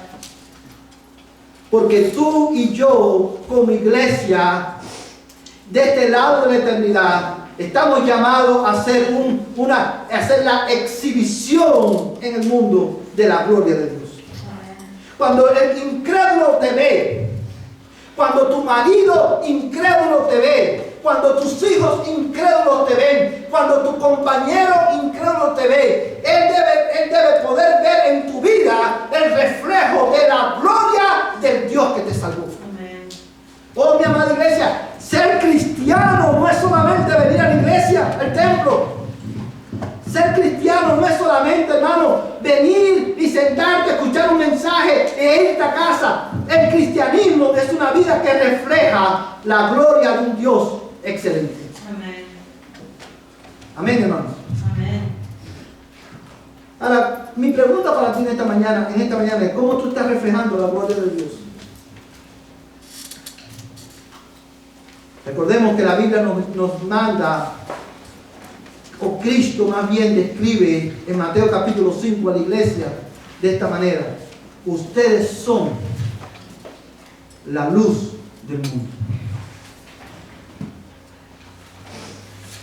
Porque tú y yo, como iglesia, de este lado de la eternidad, estamos llamados a hacer, hacer la exhibición en el mundo de la gloria de Dios. Cuando el incrédulo te ve, cuando tu marido incrédulo te ve, cuando tus hijos incrédulos te ven, cuando tu compañero incrédulo te ve, él debe poder ver en tu vida el reflejo de la gloria del Dios que te salvó. Amén. Oh, mi amada iglesia, ser cristiano no es solamente venir a la iglesia, al templo. Ser cristiano no es solamente, hermano, venir y sentarte, escuchar un mensaje e irte a casa. El cristianismo es una vida que refleja la gloria de un Dios excelente. Amén. Amén, hermanos. Amén. Ahora, mi pregunta para ti en esta mañana es: ¿cómo tú estás reflejando la gloria de Dios? Recordemos que la Biblia nos manda, o Cristo más bien describe en Mateo capítulo 5 a la iglesia de esta manera: ustedes son la luz del mundo.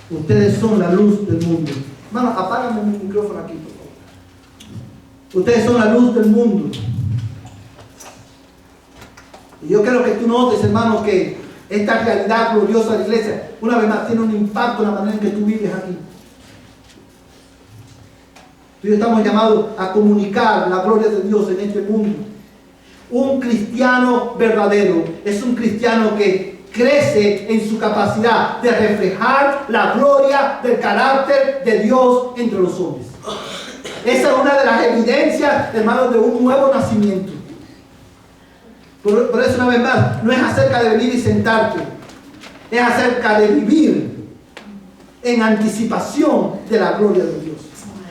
Ustedes son la luz del mundo. Hermano, apágame mi micrófono aquí, por favor. Ustedes son la luz del mundo. Y yo quiero que tú notes, hermano, que esta realidad gloriosa de la iglesia, una vez más, tiene un impacto en la manera en que tú vives aquí. Tú y yo estamos llamados a comunicar la gloria de Dios en este mundo. Un cristiano verdadero es un cristiano que crece en su capacidad de reflejar la gloria del carácter de Dios entre los hombres. Esa es una de las evidencias, hermanos, de un nuevo nacimiento. Por eso, una vez más, no es acerca de venir y sentarte, es acerca de vivir en anticipación de la gloria de Dios.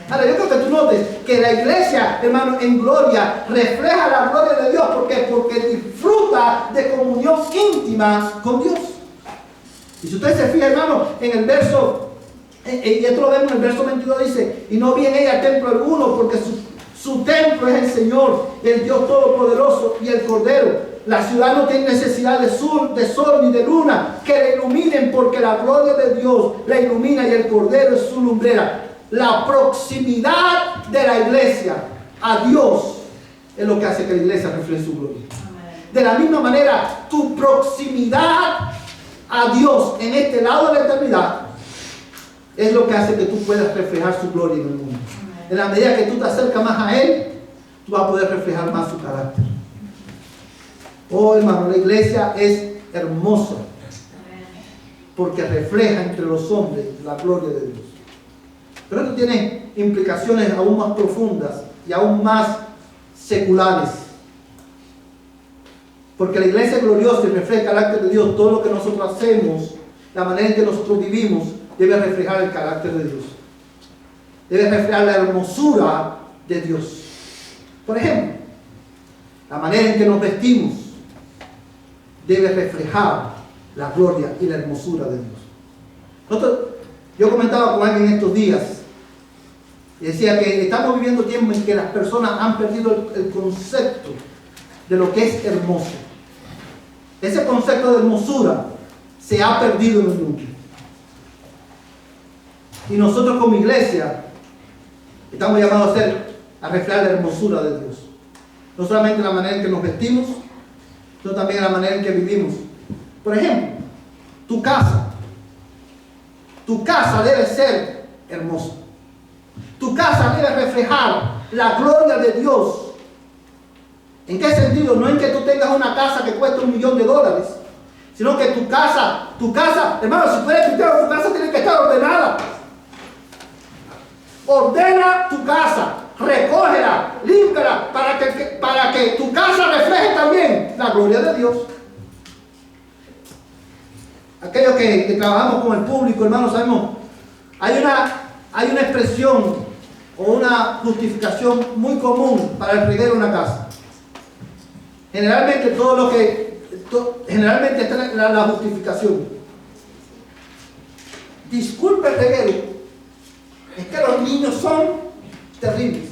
Ahora, yo creo que tú notes que la iglesia, hermano, en gloria refleja la gloria de Dios porque disfruta de comunión íntima con Dios. Y si usted se fija, hermano, en el verso, y esto lo vemos en el verso 22, dice: y no viene ella al templo alguno, porque su templo es el Señor, el Dios Todopoderoso y el Cordero. La ciudad no tiene necesidad de sol ni de luna que le iluminen, porque la gloria de Dios la ilumina y el Cordero es su lumbrera. La proximidad de la iglesia a Dios es lo que hace que la iglesia refleje su gloria. Amén. De la misma manera, tu proximidad a Dios en este lado de la eternidad es lo que hace que tú puedas reflejar su gloria en el mundo. Amén. En la medida que tú te acercas más a Él, tú vas a poder reflejar más su carácter. Oh, hermano, la iglesia es hermosa porque refleja entre los hombres la gloria de Dios. Pero esto tiene implicaciones aún más profundas y aún más seculares. Porque la iglesia gloriosa refleja el carácter de Dios. Todo lo que nosotros hacemos, la manera en que nosotros vivimos, debe reflejar el carácter de Dios. Debe reflejar la hermosura de Dios. Por ejemplo, la manera en que nos vestimos debe reflejar la gloria y la hermosura de Dios. Yo comentaba con alguien estos días y decía que estamos viviendo tiempos en que las personas han perdido el concepto de lo que es hermoso. Ese concepto de hermosura se ha perdido en el mundo. Y nosotros como iglesia estamos llamados a reflejar la hermosura de Dios. No solamente la manera en que nos vestimos, sino también la manera en que vivimos. Por ejemplo, tu casa. Tu casa debe ser hermosa. Tu casa debe reflejar la gloria de Dios. ¿En qué sentido? No en que tú tengas una casa que cuesta $1.000.000, sino que tu casa, hermano, si tú eres cristiano, tu casa tiene que estar ordenada. Ordena tu casa, recógela, límpiala, para que tu casa refleje también la gloria de Dios. Aquellos que trabajamos con el público, hermanos, sabemos, hay una expresión o una justificación muy común para el reguero de una casa. Generalmente está la justificación. Disculpe el reguero, es que los niños son terribles.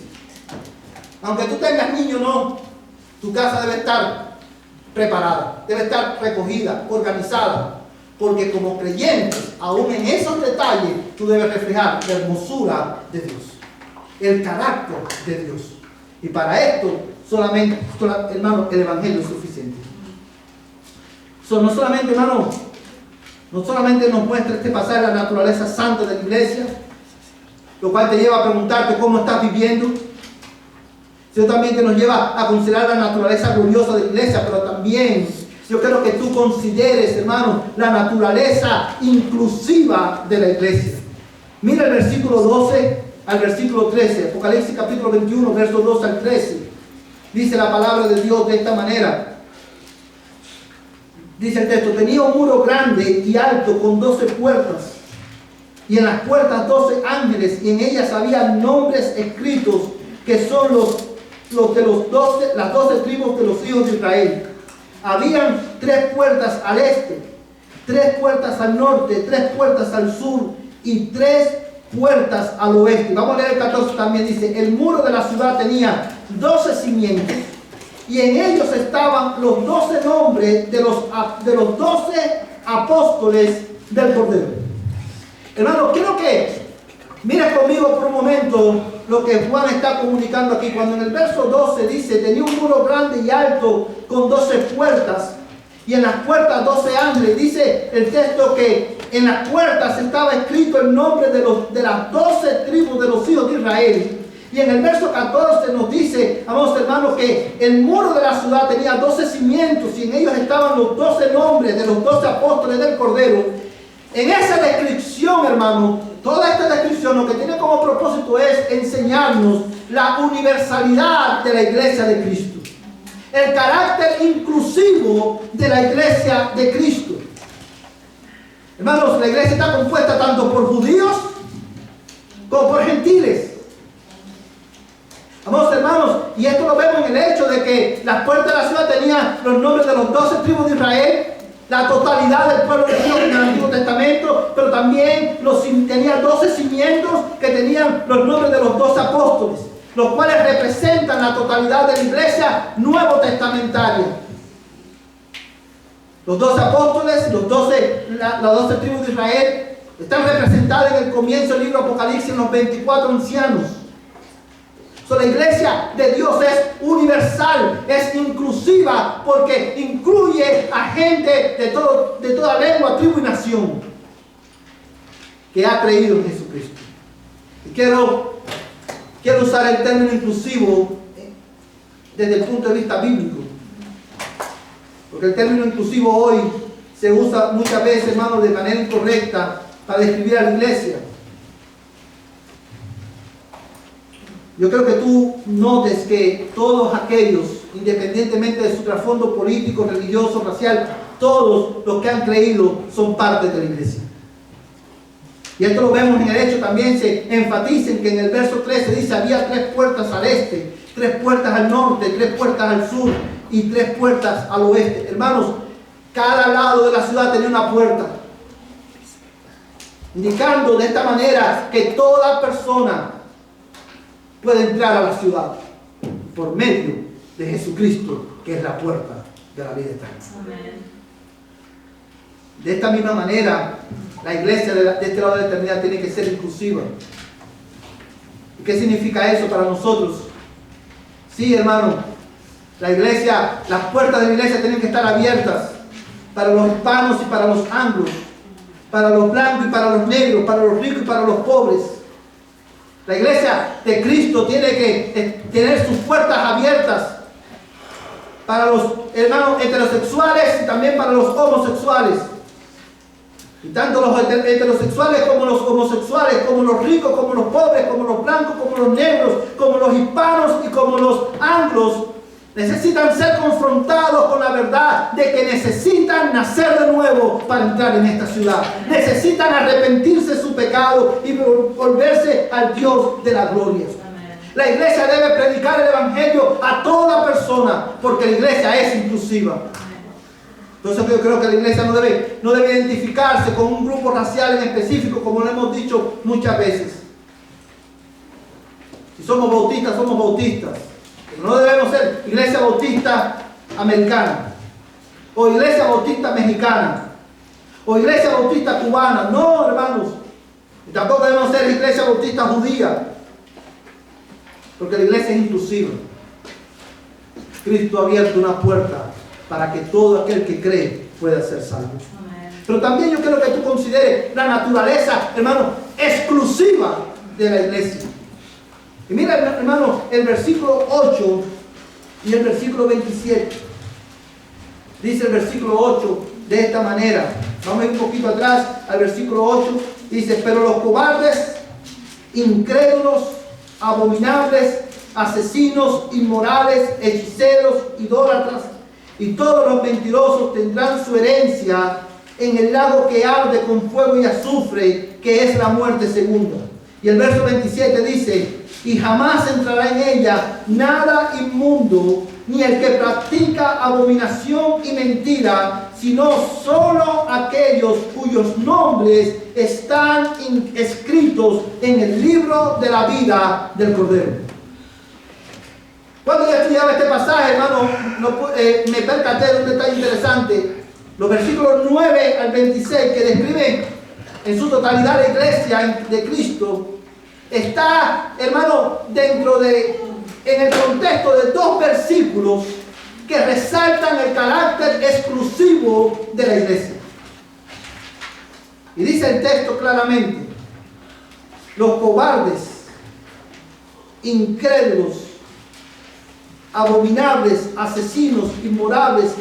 Aunque tú tengas niños, no, tu casa debe estar preparada, debe estar recogida, organizada. Porque como creyentes, aún en esos detalles, tú debes reflejar la hermosura de Dios, el carácter de Dios. Y para esto, solamente, hermano, el Evangelio es suficiente. No solamente, hermano, no solamente nos muestra este pasaje la naturaleza santa de la iglesia, lo cual te lleva a preguntarte cómo estás viviendo, sino también que nos lleva a considerar la naturaleza gloriosa de la iglesia, pero también yo quiero que tú consideres, hermano, la naturaleza inclusiva de la iglesia. Mira el versículo 12 al versículo 13, Apocalipsis capítulo 21, versos 12 al 13. Dice la palabra de Dios de esta manera. Dice el texto: tenía un muro grande y alto con 12 puertas, y en las puertas 12 ángeles, y en ellas había nombres escritos que son los de las 12 tribus de los hijos de Israel. Habían 3 puertas al este, 3 puertas al norte, 3 puertas al sur y 3 puertas al oeste. Vamos a leer el 14 también. Dice: el muro de la ciudad tenía 12 cimientos, y en ellos estaban los 12 nombres de los 12 apóstoles del Cordero. Hermano, quiero que mira conmigo por un momento lo que Juan está comunicando aquí. Cuando en el verso 12 dice: tenía un muro grande y alto con 12 puertas, y en las puertas 12 ángeles. Dice el texto que en las puertas estaba escrito el nombre de las 12 tribus de los hijos de Israel. Y en el verso 14 nos dice, amados hermanos, que el muro de la ciudad tenía 12 cimientos, y en ellos estaban los 12 nombres de los 12 apóstoles del Cordero. En esa descripción, hermano, toda esta descripción lo que tiene como propósito es enseñarnos la universalidad de la iglesia de Cristo, el carácter inclusivo de la iglesia de Cristo. Hermanos, la iglesia está compuesta tanto por judíos como por gentiles. Amados hermanos, y esto lo vemos en el hecho de que las puertas de la ciudad tenían los nombres de los 12 tribus de Israel, la totalidad del pueblo de Dios en el Antiguo Testamento, pero también tenía 12 cimientos que tenían los nombres de los 12 apóstoles, los cuales representan la totalidad de la iglesia nuevo testamentaria. Los 12 apóstoles, las 12 tribus de Israel están representadas en el comienzo del libro Apocalipsis en los 24 ancianos. La iglesia de Dios es universal, es inclusiva, porque incluye a gente de toda lengua, tribu y nación que ha creído en Jesucristo. Y quiero usar el término inclusivo desde el punto de vista bíblico, porque el término inclusivo hoy se usa muchas veces, hermano, de manera incorrecta para describir a la iglesia. Yo creo que tú notes que todos aquellos, independientemente de su trasfondo político, religioso, racial, todos los que han creído son parte de la iglesia. Y esto lo vemos en el hecho también, se enfatiza en que en el verso 13 dice: había 3 puertas al este, 3 puertas al norte, 3 puertas al sur y 3 puertas al oeste. Hermanos, cada lado de la ciudad tenía una puerta, indicando de esta manera que toda persona puede entrar a la ciudad por medio de Jesucristo, que es la puerta de la vida eterna. Amén. De esta misma manera, la iglesia de este lado de la eternidad tiene que ser inclusiva. ¿Y qué significa eso para nosotros? Sí, hermano, la iglesia, las puertas de la iglesia tienen que estar abiertas para los hispanos y para los anglos, para los blancos y para los negros, para los ricos y para los pobres. La iglesia de Cristo tiene que tener sus puertas abiertas para los hermanos heterosexuales y también para los homosexuales. Y tanto los heterosexuales como los homosexuales, como los ricos, como los pobres, como los blancos, como los negros, como los hispanos y como los anglos, necesitan ser confrontados con la verdad de que necesitan nacer de nuevo para entrar en esta ciudad. Necesitan arrepentirse de su pecado y volverse al Dios de la gloria. Amén. La iglesia debe predicar el evangelio a toda persona, porque la iglesia es inclusiva. Entonces yo creo que la iglesia no debe identificarse con un grupo racial en específico, como lo hemos dicho muchas veces. Si somos bautistas, somos bautistas. No debemos ser iglesia bautista americana o iglesia bautista mexicana o iglesia bautista cubana. No, hermanos. Y tampoco debemos ser iglesia bautista judía, porque la iglesia es inclusiva. Cristo ha abierto una puerta para que todo aquel que cree pueda ser salvo. Pero también yo quiero que tú consideres la naturaleza, hermano, exclusiva de la iglesia. Y mira, hermano, el versículo 8 y el versículo 27. Dice el versículo 8 de esta manera. Vamos a ir un poquito atrás al versículo 8. Dice, pero los cobardes, incrédulos, abominables, asesinos, inmorales, hechiceros, idólatras y todos los mentirosos tendrán su herencia en el lago que arde con fuego y azufre, que es la muerte segunda. Y el verso 27 dice, y jamás entrará en ella nada inmundo, ni el que practica abominación y mentira, sino solo aquellos cuyos nombres están escritos en el libro de la vida del Cordero. Cuando yo estudiaba este pasaje, hermano, me percaté de un detalle interesante. Los versículos 9 al 26, que describen en su totalidad la iglesia de Cristo, está, hermano, en el contexto de dos versículos que resaltan el carácter exclusivo de la iglesia. Y dice el texto claramente, los cobardes, incrédulos, abominables, asesinos, inmorales,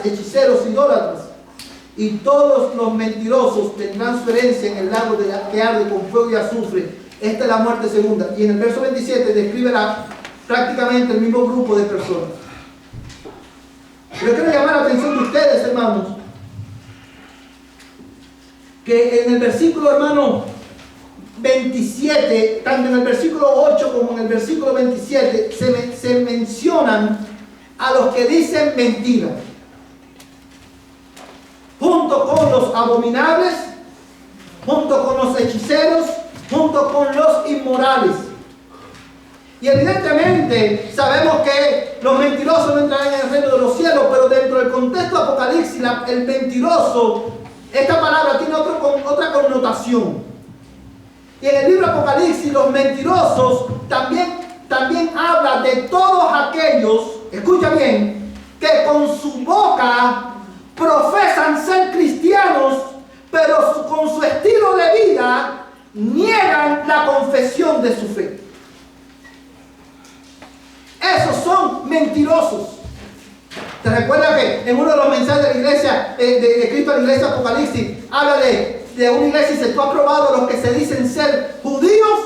hechiceros, idólatras, y todos los mentirosos tendrán su herencia en el lago que arde con fuego y azufre. Esta es la muerte segunda. Y en el verso 27 describe prácticamente el mismo grupo de personas. Pero quiero llamar la atención de ustedes, hermanos, que en el versículo, hermano, 27, tanto en el versículo 8 como en el versículo 27, se mencionan a los que dicen mentira, junto con los abominables, junto con los hechiceros, junto con los inmorales. Y evidentemente sabemos que los mentirosos no entrarán en el reino de los cielos, pero dentro del contexto de Apocalipsis, el mentiroso, esta palabra tiene otra connotación. Y en el libro de Apocalipsis, los mentirosos también habla de todos aquellos, escucha bien, que con su boca profesan ser cristianos, pero con su estilo de vida niegan la confesión de su fe. Esos son mentirosos. ¿Te recuerdas que en uno de los mensajes de la iglesia, de Cristo a la iglesia Apocalipsis, habla de una iglesia y dice, tú has probado los que se dicen ser judíos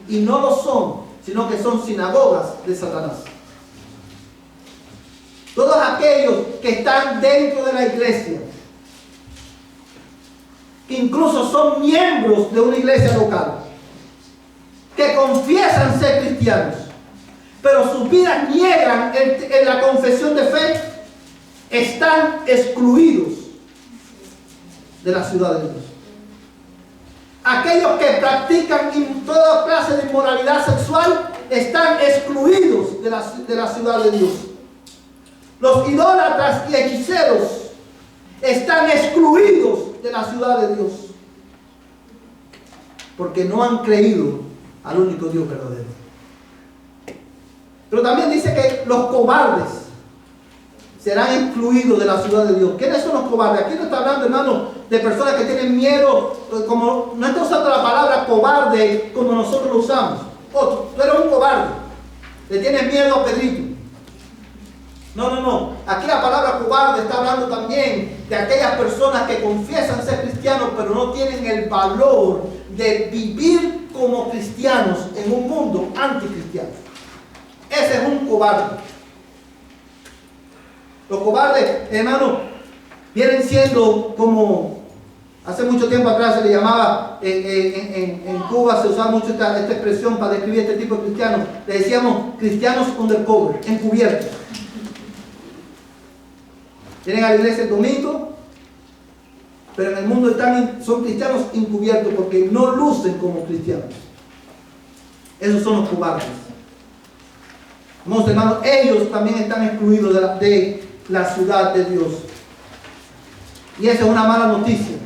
y no lo son, sino que son sinagogas de Satanás? Todos aquellos que están dentro de la iglesia, que incluso son miembros de una iglesia local, que confiesan ser cristianos, pero sus vidas niegan en la confesión de fe, están excluidos de la ciudad de Dios. Aquellos que practican toda clase de inmoralidad sexual están excluidos de la ciudad de Dios. Los idólatras y hechiceros están excluidos de la ciudad de Dios, porque no han creído al único Dios verdadero. Pero también dice que los cobardes serán excluidos de la ciudad de Dios. ¿Quiénes son los cobardes? Aquí no está hablando, hermano, de personas que tienen miedo, como no está usando la palabra cobarde como nosotros lo usamos. Tú eres un cobarde, le tienes miedo a Pedrito. No. Aquí la palabra cobarde está hablando también de aquellas personas que confiesan ser cristianos, pero no tienen el valor de vivir como cristianos en un mundo anticristiano. Ese es un cobarde. Los cobardes, hermanos, vienen siendo como hace mucho tiempo atrás se le llamaba, en Cuba se usaba mucho esta expresión para describir este tipo de cristianos. Le decíamos cristianos undercover, encubiertos. Vienen a la iglesia el domingo, pero en el mundo son cristianos encubiertos porque no lucen como cristianos. Esos son los cobardes. Hermanos, ellos también están excluidos de la ciudad de Dios. Y esa es una mala noticia.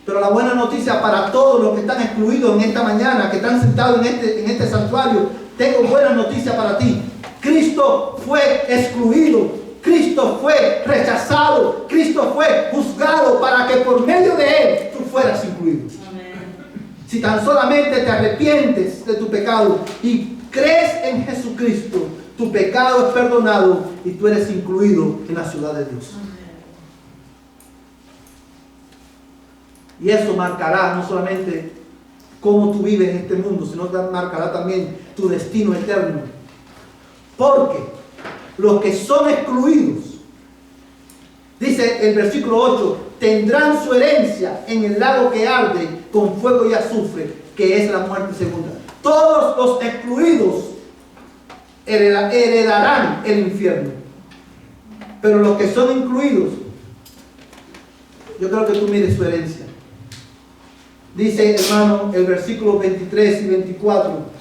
Pero la buena noticia para todos los que están excluidos en esta mañana, que están sentados en este santuario, tengo buena noticia para ti. Cristo fue excluido, Cristo fue rechazado, Cristo fue juzgado para que por medio de Él tú fueras incluido. Amén. Si tan solamente te arrepientes de tu pecado y crees en Jesucristo, tu pecado es perdonado y tú eres incluido en la ciudad de Dios. Amén. Y eso marcará no solamente cómo tú vives en este mundo, sino que marcará también tu destino eterno. Porque los que son excluidos, dice el versículo 8, tendrán su herencia en el lago que arde con fuego y azufre, que es la muerte segunda. Todos los excluidos heredarán el infierno. Pero los que son incluidos, yo creo que tú mires su herencia. Dice, hermano, el versículo 23 y 24.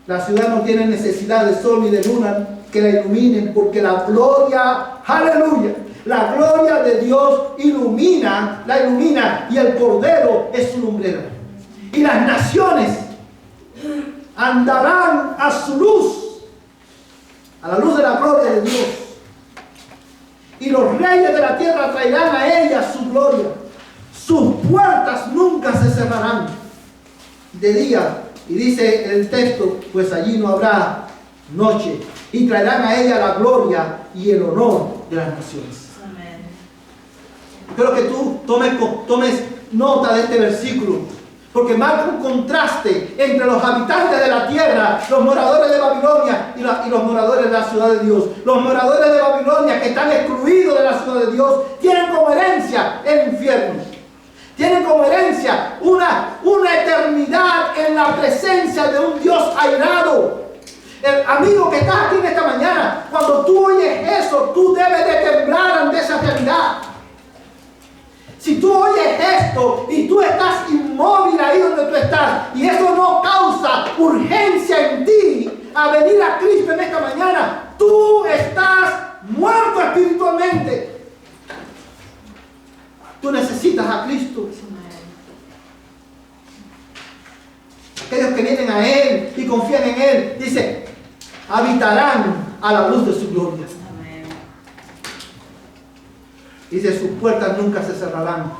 La ciudad no tiene necesidad de sol ni de luna que la iluminen, porque la gloria, aleluya, la gloria de Dios la ilumina, y el Cordero es su lumbrera. Y las naciones andarán a su luz, a la luz de la gloria de Dios. Y los reyes de la tierra traerán a ella su gloria. Sus puertas nunca se cerrarán de día. Y dice el texto, pues allí no habrá noche. Y traerán a ella la gloria y el honor de las naciones. Amén. Quiero que tú tomes nota de este versículo, porque marca un contraste entre los habitantes de la tierra, los moradores de Babilonia y los moradores de la ciudad de Dios. Los moradores de Babilonia, que están excluidos de la ciudad de Dios, tienen como herencia el infierno. Tienen como herencia una eternidad en la presencia de un Dios airado. El amigo que estás aquí en esta mañana, cuando tú oyes eso, tú debes de temblar ante esa realidad. Si tú oyes esto y tú estás inmóvil ahí donde tú estás, y eso no causa urgencia en ti a venir a Cristo en esta mañana, tú estás muerto espiritualmente. Tú necesitas a Cristo. Aquellos que vienen a Él y confían en Él, dice, habitarán a la luz de su gloria. Amén. Dice, sus puertas nunca se cerrarán,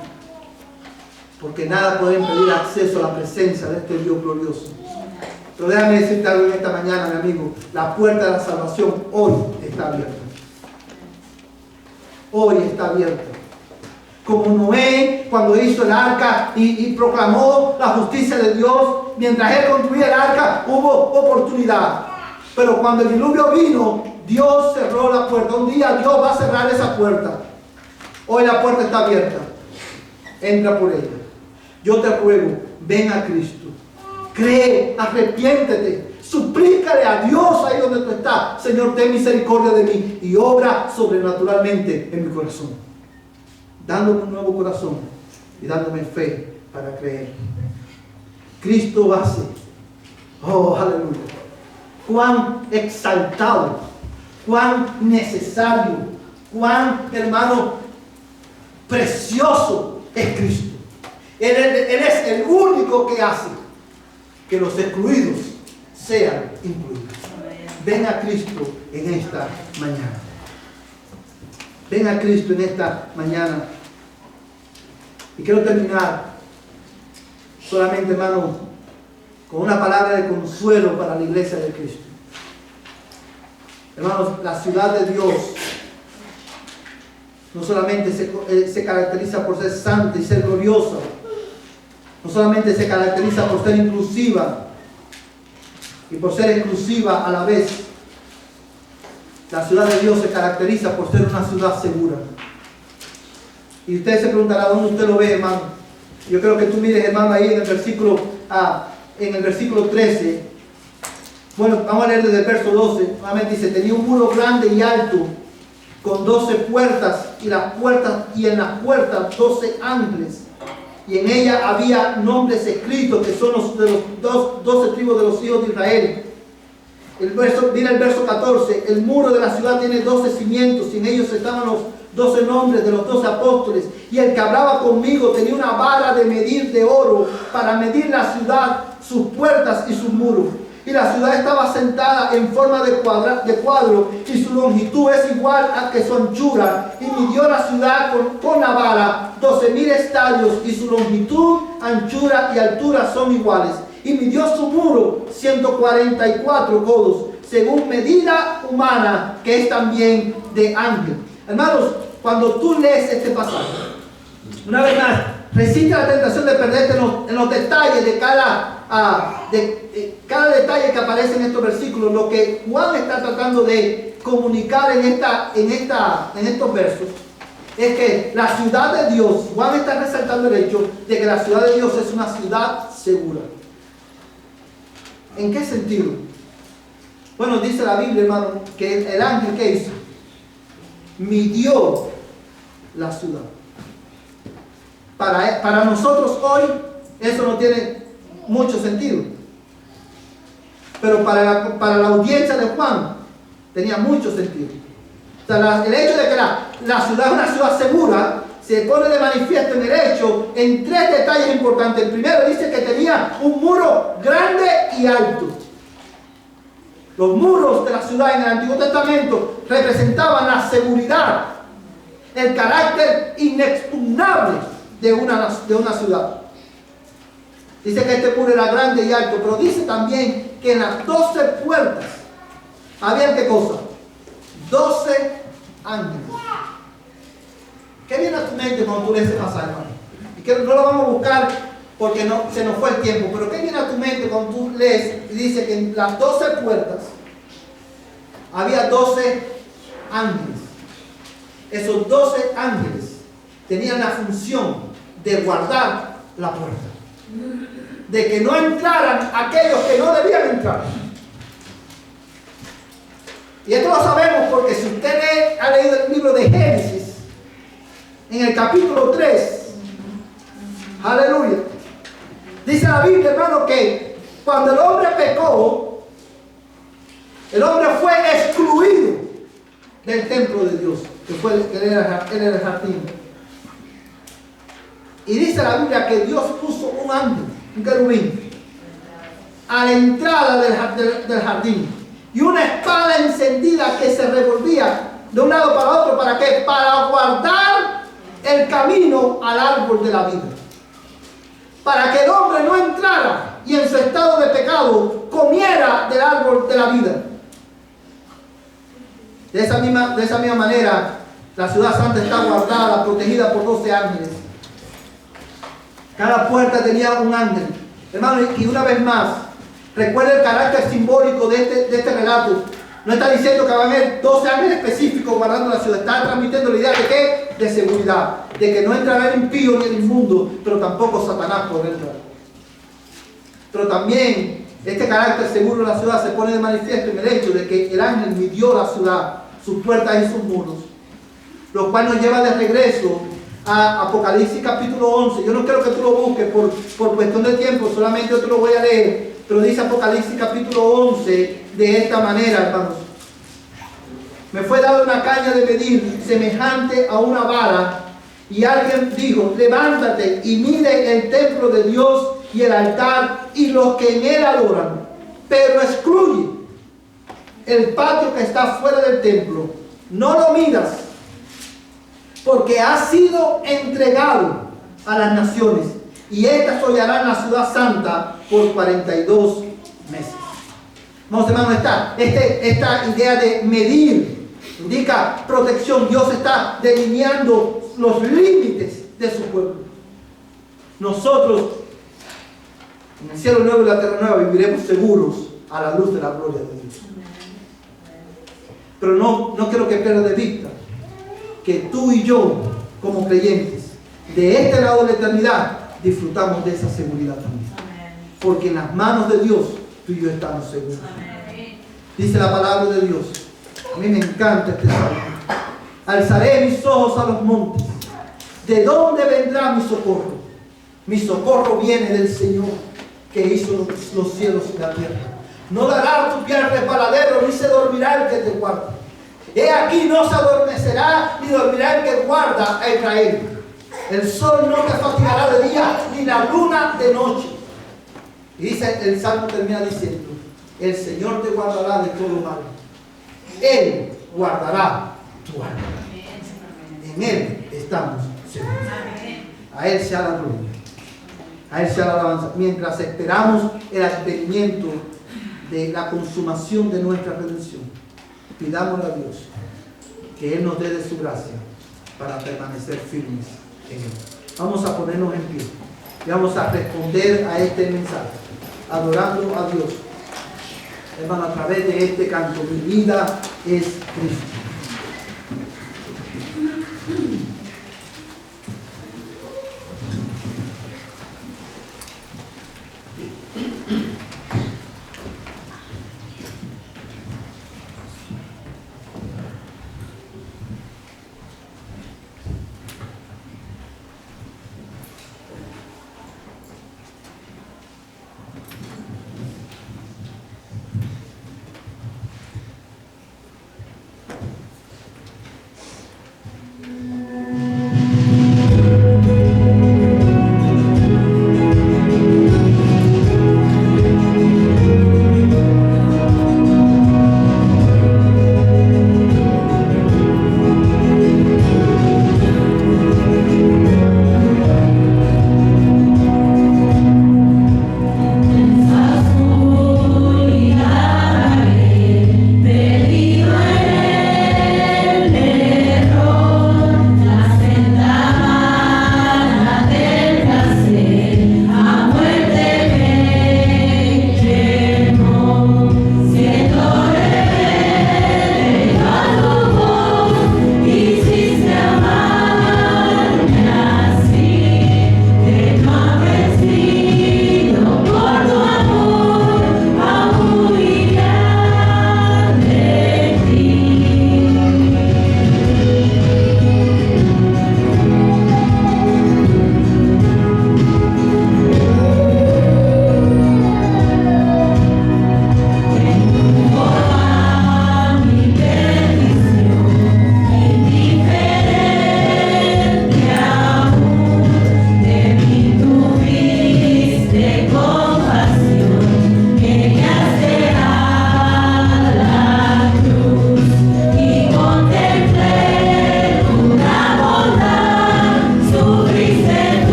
porque nada puede impedir acceso a la presencia de este Dios glorioso. Pero déjame decirte algo en esta mañana, mi amigo. La puerta de la salvación hoy está abierta. Hoy está abierta. Como Noé, cuando hizo el arca y proclamó la justicia de Dios, mientras él construía el arca, hubo oportunidad. Pero cuando el diluvio vino, Dios cerró la puerta. Un día Dios va a cerrar esa puerta. Hoy la puerta está abierta. Entra por ella. Yo te ruego, ven a Cristo. Cree, arrepiéntete. Suplícale a Dios ahí donde tú estás. Señor, ten misericordia de mí y obra sobrenaturalmente en mi corazón, dándome un nuevo corazón y dándome fe para creer. Cristo hace, oh aleluya, cuán exaltado, cuán necesario, cuán, hermano, precioso es Cristo. Él es el único que hace que los excluidos sean incluidos. Ven a Cristo en esta mañana. Ven a Cristo en esta mañana. Y quiero terminar solamente, hermano, con una palabra de consuelo para la iglesia de Cristo. Hermanos, la ciudad de Dios no solamente se caracteriza por ser santa y ser gloriosa, no solamente se caracteriza por ser inclusiva y por ser exclusiva a la vez. La ciudad de Dios se caracteriza por ser una ciudad segura. Y usted se preguntará, ¿dónde usted lo ve, hermano? Yo creo que tú mires, hermano, ahí en el versículo 13. Bueno, vamos a leer desde el verso 12. Nuevamente dice, tenía un muro grande y alto, con 12 puertas, y en las puertas 12 ángeles. Y en ella había nombres escritos, que son los de los 12 tribus de los hijos de Israel. Mira el verso 14. El muro de la ciudad tiene 12 cimientos y en ellos estaban los 12 nombres de los 12 apóstoles. Y el que hablaba conmigo tenía una vara de medir de oro para medir la ciudad, sus puertas y sus muros. Y la ciudad estaba sentada en forma de cuadro y su longitud es igual a que su anchura. Y midió la ciudad con la vara 12.000 estadios y su longitud, anchura y altura son iguales. Y midió su muro 144 codos, según medida humana, que es también de ángel. Hermanos, cuando tú lees este pasaje, una vez más, resiste la tentación de perderte en los detalles de cada detalle que aparece en estos versículos. Lo que Juan está tratando de comunicar en estos versos es que la ciudad de Dios, Juan está resaltando el hecho de que la ciudad de Dios es una ciudad segura. ¿En qué sentido? Bueno, dice la Biblia, hermano, que el ángel, ¿qué hizo? Midió la ciudad. Para nosotros hoy eso no tiene mucho sentido, pero para la audiencia de Juan tenía mucho sentido. O sea, el hecho de que la ciudad es una ciudad segura se pone de manifiesto en el hecho en tres detalles importantes. El primero dice que tenía un muro grande y alto. Los muros de la ciudad en el Antiguo Testamento representaban la seguridad, el carácter inexpugnable de una ciudad. Dice que este muro era grande y alto, pero dice también que en las 12 puertas había, ¿qué cosa? 12 ángeles. ¿Qué viene a tu mente cuando tú lees ese pasaje, hermano? Y que no lo vamos a buscar porque se nos fue el tiempo, pero ¿qué viene a tu mente cuando tú lees y dice que en las 12 puertas había 12 ángeles? Esos 12 ángeles tenían la función de guardar la puerta, de que no entraran aquellos que no debían entrar. Y esto lo sabemos porque si usted ha leído el libro de Génesis, en el capítulo 3, aleluya, dice la Biblia, hermano, que cuando el hombre pecó, el hombre fue excluido del templo de Dios, que él era el jardín. Y dice la Biblia que Dios puso un ángel, un querubín, a la entrada del jardín, y una espada encendida que se revolvía de un lado para otro. ¿Para qué? Para guardar el camino al árbol de la vida, para que el hombre no entrara y en su estado de pecado comiera del árbol de la vida. De esa misma manera, la ciudad santa está guardada, protegida por 12 ángeles. Cada puerta tenía un ángel, hermano. Y una vez más, recuerda el carácter simbólico de este relato. No está diciendo que van a haber 12 ángeles específicos guardando la ciudad. Está transmitiendo la idea de ¿qué? De seguridad. De que no entrará el impío ni el inmundo, pero tampoco Satanás podrá entrar. Pero también este carácter seguro de la ciudad se pone de manifiesto en el hecho de que el ángel midió la ciudad, sus puertas y sus muros. Lo cual nos lleva de regreso a Apocalipsis capítulo 11. Yo no quiero que tú lo busques por cuestión de tiempo, solamente yo te lo voy a leer. Pero dice Apocalipsis capítulo 11 de esta manera, hermanos. Me fue dada una caña de medir semejante a una vara, y alguien dijo: levántate y mide el templo de Dios y el altar y los que en él adoran, pero excluye el patio que está fuera del templo. No lo midas, porque ha sido entregado a las naciones, y estas hollarán la ciudad santa por 42 meses. Vamos, hermano, esta idea de medir indica protección. Dios está delineando los límites de su pueblo. Nosotros, en el cielo nuevo y la tierra nueva, viviremos seguros a la luz de la gloria de Dios. Pero no quiero que pierdas de vista que tú y yo, como creyentes, de este lado de la eternidad, disfrutamos de esa seguridad también. Porque en las manos de Dios, tú y yo estamos seguros. Dice la palabra de Dios. A mí me encanta este salmo. Alzaré mis ojos a los montes. ¿De dónde vendrá mi socorro? Mi socorro viene del Señor, que hizo los cielos y la tierra. No dará a tu pie al resbaladero, ni se dormirá el que te guarda. He aquí no se adormecerá, ni dormirá el que guarda a Israel. El sol no te fatigará de día, ni la luna de noche. Y dice, el Salmo termina diciendo, el Señor te guardará de todo mal. Él guardará tu alma. En Él estamos seguros. A Él sea la gloria. A Él sea la alabanza. Mientras esperamos el advenimiento de la consumación de nuestra redención, pidámosle a Dios que Él nos dé de su gracia para permanecer firmes en Él. Vamos a ponernos en pie y vamos a responder a este mensaje, adorando a Dios. Hermano, a través de este canto, mi vida es Cristo.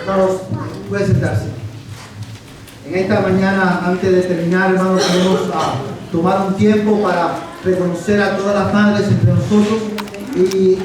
Hermanos, pueden sentarse. En esta mañana, antes de terminar, hermanos, queremos tomar un tiempo para reconocer a todas las madres entre nosotros y